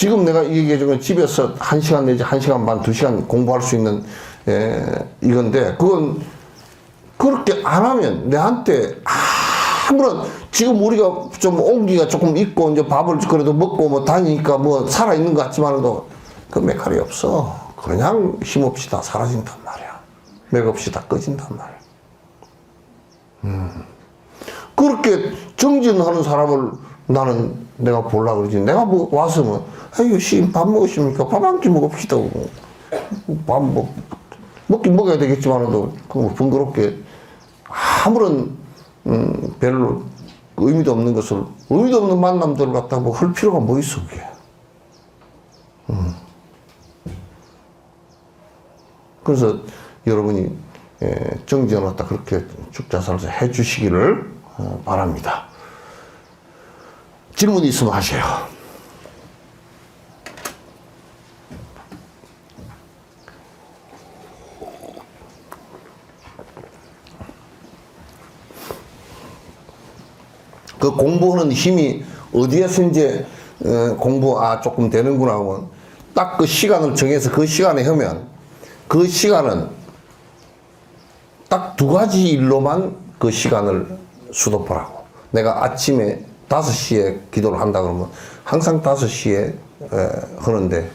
지금 내가 얘기해준 집에서 1시간 내지 1시간 반, 2시간 공부할 수 있는, 이건데, 그건 그렇게 안 하면 내한테 아무런, 지금 우리가 좀 온기가 조금 있고, 이제 밥을 그래도 먹고 뭐 다니니까 뭐 살아있는 것 같지만도 그 맥할이 없어. 그냥 힘없이 다 사라진단 말이야. 맥없이 다 꺼진단 말이야. 그렇게 정진하는 사람을 나는 내가 보려고 그러지. 내가 뭐 와서 뭐, 아유, 밥 먹으십니까? 밥 한 끼 먹읍시다. 밥 먹긴 먹어야 되겠지만도, 그 번거롭게 아무런, 별로 의미도 없는 것을, 의미도 없는 만남들을 갖다가 뭐 할 필요가 뭐 있어, 그게. 그래서 여러분이 정지를 갖다 그렇게 죽자살을 해 주시기를 바랍니다. 질문 있으면 하세요. 그 공부하는 힘이 어디에서 이제 조금 되는구나 하면 딱 그 시간을 정해서 그 시간에 하면 그 시간은 딱 2가지 일로만 그 시간을 수도하라고. 내가 아침에 5시에 기도를 한다 그러면 항상 5시에 하는데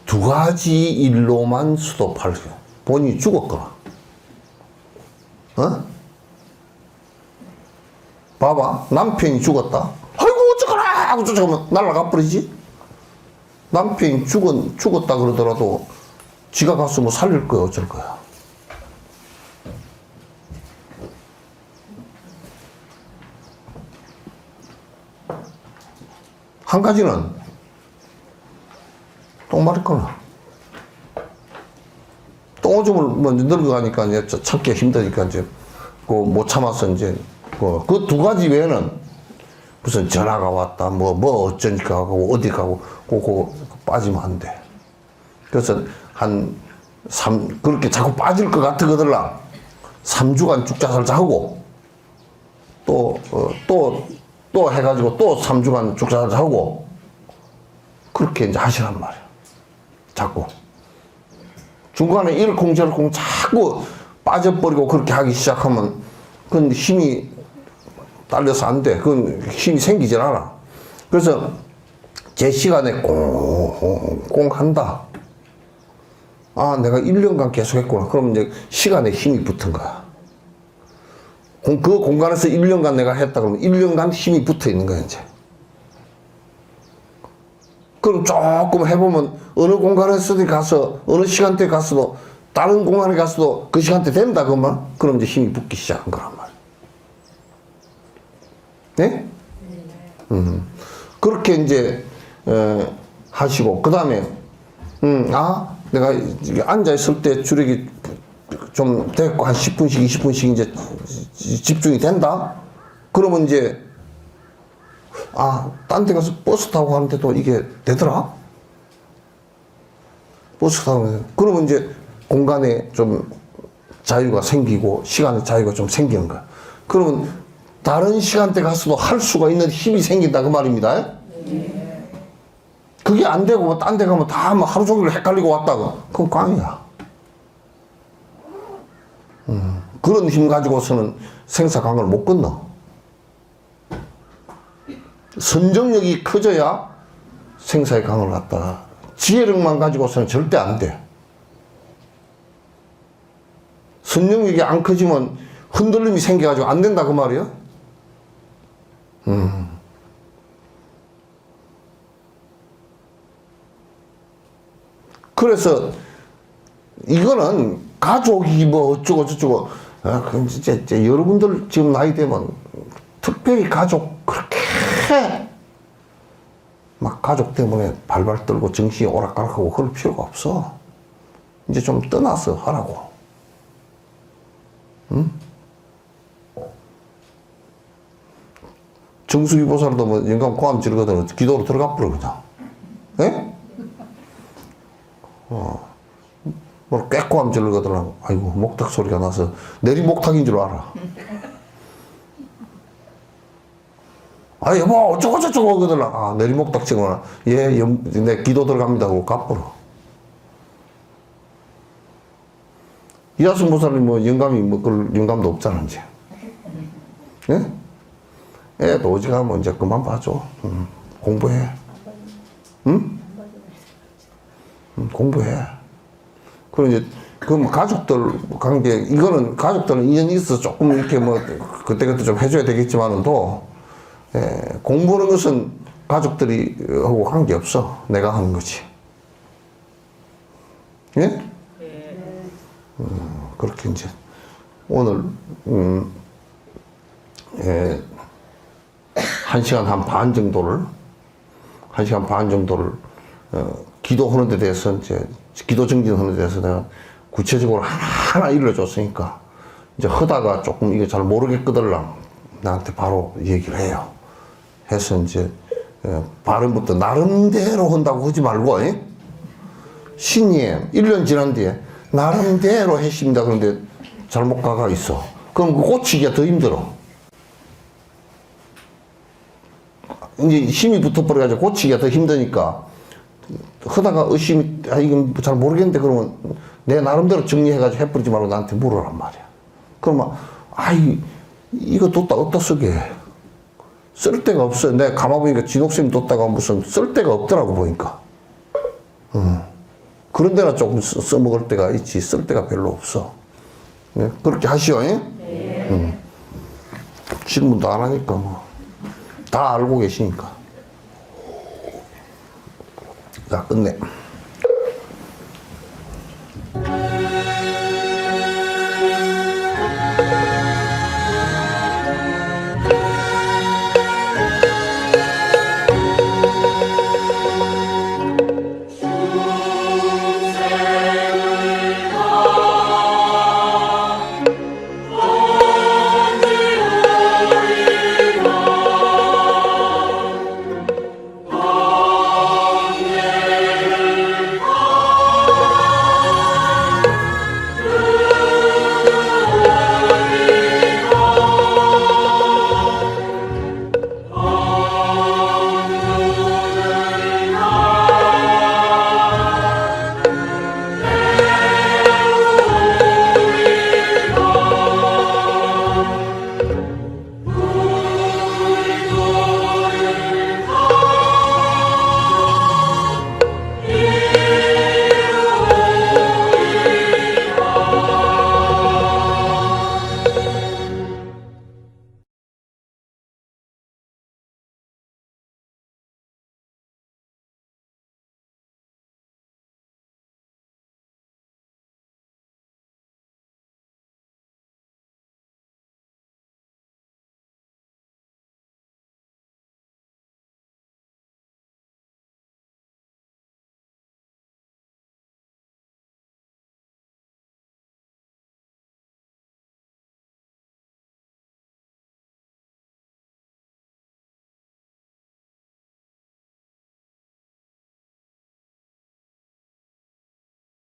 2가지 일로만 수도할 거야. 본인이 죽었거나. 어? 봐봐. 남편이 죽었다. 아이고 어쩌거나 하고 쫓아가면 날아가 버리지. 남편이 죽었다 그러더라도 지가 가서 뭐 살릴 거야 어쩔 거야. 한 가지는 똥 마릴 거나. 똥오줌을 먼저 늙어가니까 이제 참기가 힘드니까 이제 못 참아서 이제 그 2가지 외에는 무슨 전화가 왔다 뭐 어쩌니까 하고 어디 가고 그거 빠지면 안 돼. 그래서 그렇게 자꾸 빠질 것 같거들랑 3주간 죽자살자 하고 또 해가지고 또 3주간 죽자살자 하고 그렇게 이제 하시란 말이야. 자꾸. 중간에 일콩저콩 자꾸 빠져버리고 그렇게 하기 시작하면 그건 힘이 딸려서 안 돼. 그건 힘이 생기질 않아. 그래서 제 시간에 꽁꽁 한다. 아, 내가 1년간 계속 했구나. 그럼 이제 시간에 힘이 붙은 거야. 그 공간에서 1년간 내가 했다 그러면 1년간 힘이 붙어 있는 거야, 이제. 그럼 조금 해보면 어느 공간에서 가서, 어느 시간대에 가서도, 다른 공간에 가서도 그 시간대 된다, 그러면? 그럼 이제 힘이 붙기 시작한 거란 말이야. 네? 그렇게 이제, 하시고, 그 다음에, 내가 앉아있을 때 주력이 좀 됐고, 한 10분씩, 20분씩 이제 집중이 된다? 그러면 이제, 딴 데 가서 버스 타고 가는데도 이게 되더라? 버스 타고 가는데. 그러면 이제 공간에 좀 자유가 생기고, 시간의 자유가 좀 생기는 거야. 그러면 다른 시간대 가서도 할 수가 있는 힘이 생긴다, 그 말입니다. 네. 그게 안 되고, 뭐 딴 데 가면 다 뭐 하루 종일 헷갈리고 왔다가, 그건 꽝이야. 그런 힘 가지고서는 생사강을 못 건너. 선정력이 커져야 생사의 강을 갖다가 지혜력만 가지고서는 절대 안 돼. 선정력이 안 커지면 흔들림이 생겨가지고 안 된다 그 말이야. 그래서 이거는 가족이 뭐 어쩌고 저쩌고 그럼 진짜 여러분들 지금 나이 되면 특별히 가족 그렇게 막 가족 때문에 발발 떨고 정신이 오락가락하고 그럴 필요가 없어. 이제 좀 떠나서 하라고. 응? 정수기 보살도 뭐 영감 고함 지르거든 기도로 들어가 버려 그냥. 예? 뭐 꽥고함 지르거든. 아이고 목탁 소리가 나서 내리 목탁인 줄 알아. 아, 여보, 어쩌고저쩌고 그러더라. 아, 내리목 딱 치거나, 예, 내 기도 들어갑니다. 하고 갚으러. 이하순 목사님 뭐 영감이 뭐 그럴 영감도 없잖아, 이제. 예? 애도 오지가면 이제 그만 봐줘. 공부해. 응? 공부해. 그럼 이제, 그럼 가족들 관계, 이거는 가족들은 인연이 있어서 조금 이렇게 뭐, 그때그때 좀 해줘야 되겠지만은 또, 예, 공부하는 것은 가족들이 하고 관계없어. 내가 하는 거지. 예? 그렇게 이제, 오늘, 예, 1시간 한 반 정도를, 1시간 반 정도를, 기도하는 데 대해서 이제, 기도 정진하는 데 대해서 내가 구체적으로 하나 일러줬으니까, 이제 하다가 조금 이게 잘 모르겠거들랑 나한테 바로 얘기를 해요. 해서 이제, 발음부터 나름대로 한다고 하지 말고, 예? 신님, 1년 지난 뒤에, 나름대로 했습니다. 그런데 잘못 가가 있어. 그럼 그 고치기가 더 힘들어. 이제 힘이 붙어버려가지고 고치기가 더 힘드니까 하다가 의심이 이건 잘 모르겠는데 그러면 내 나름대로 정리해가지고 해버리지 말고 나한테 물어란 말이야. 그러면 이거 뒀다 어디다 쓰게 쓸 데가 없어요. 내가 가만 보니까 진옥쌤이 뒀다가 무슨 쓸 데가 없더라고 보니까. 그런 데나 조금 써먹을 때가 있지 쓸 데가 별로 없어. 네? 그렇게 하시오. 네. 질문도 안 하니까 뭐 다 알고 계시니까. 자, 끝내.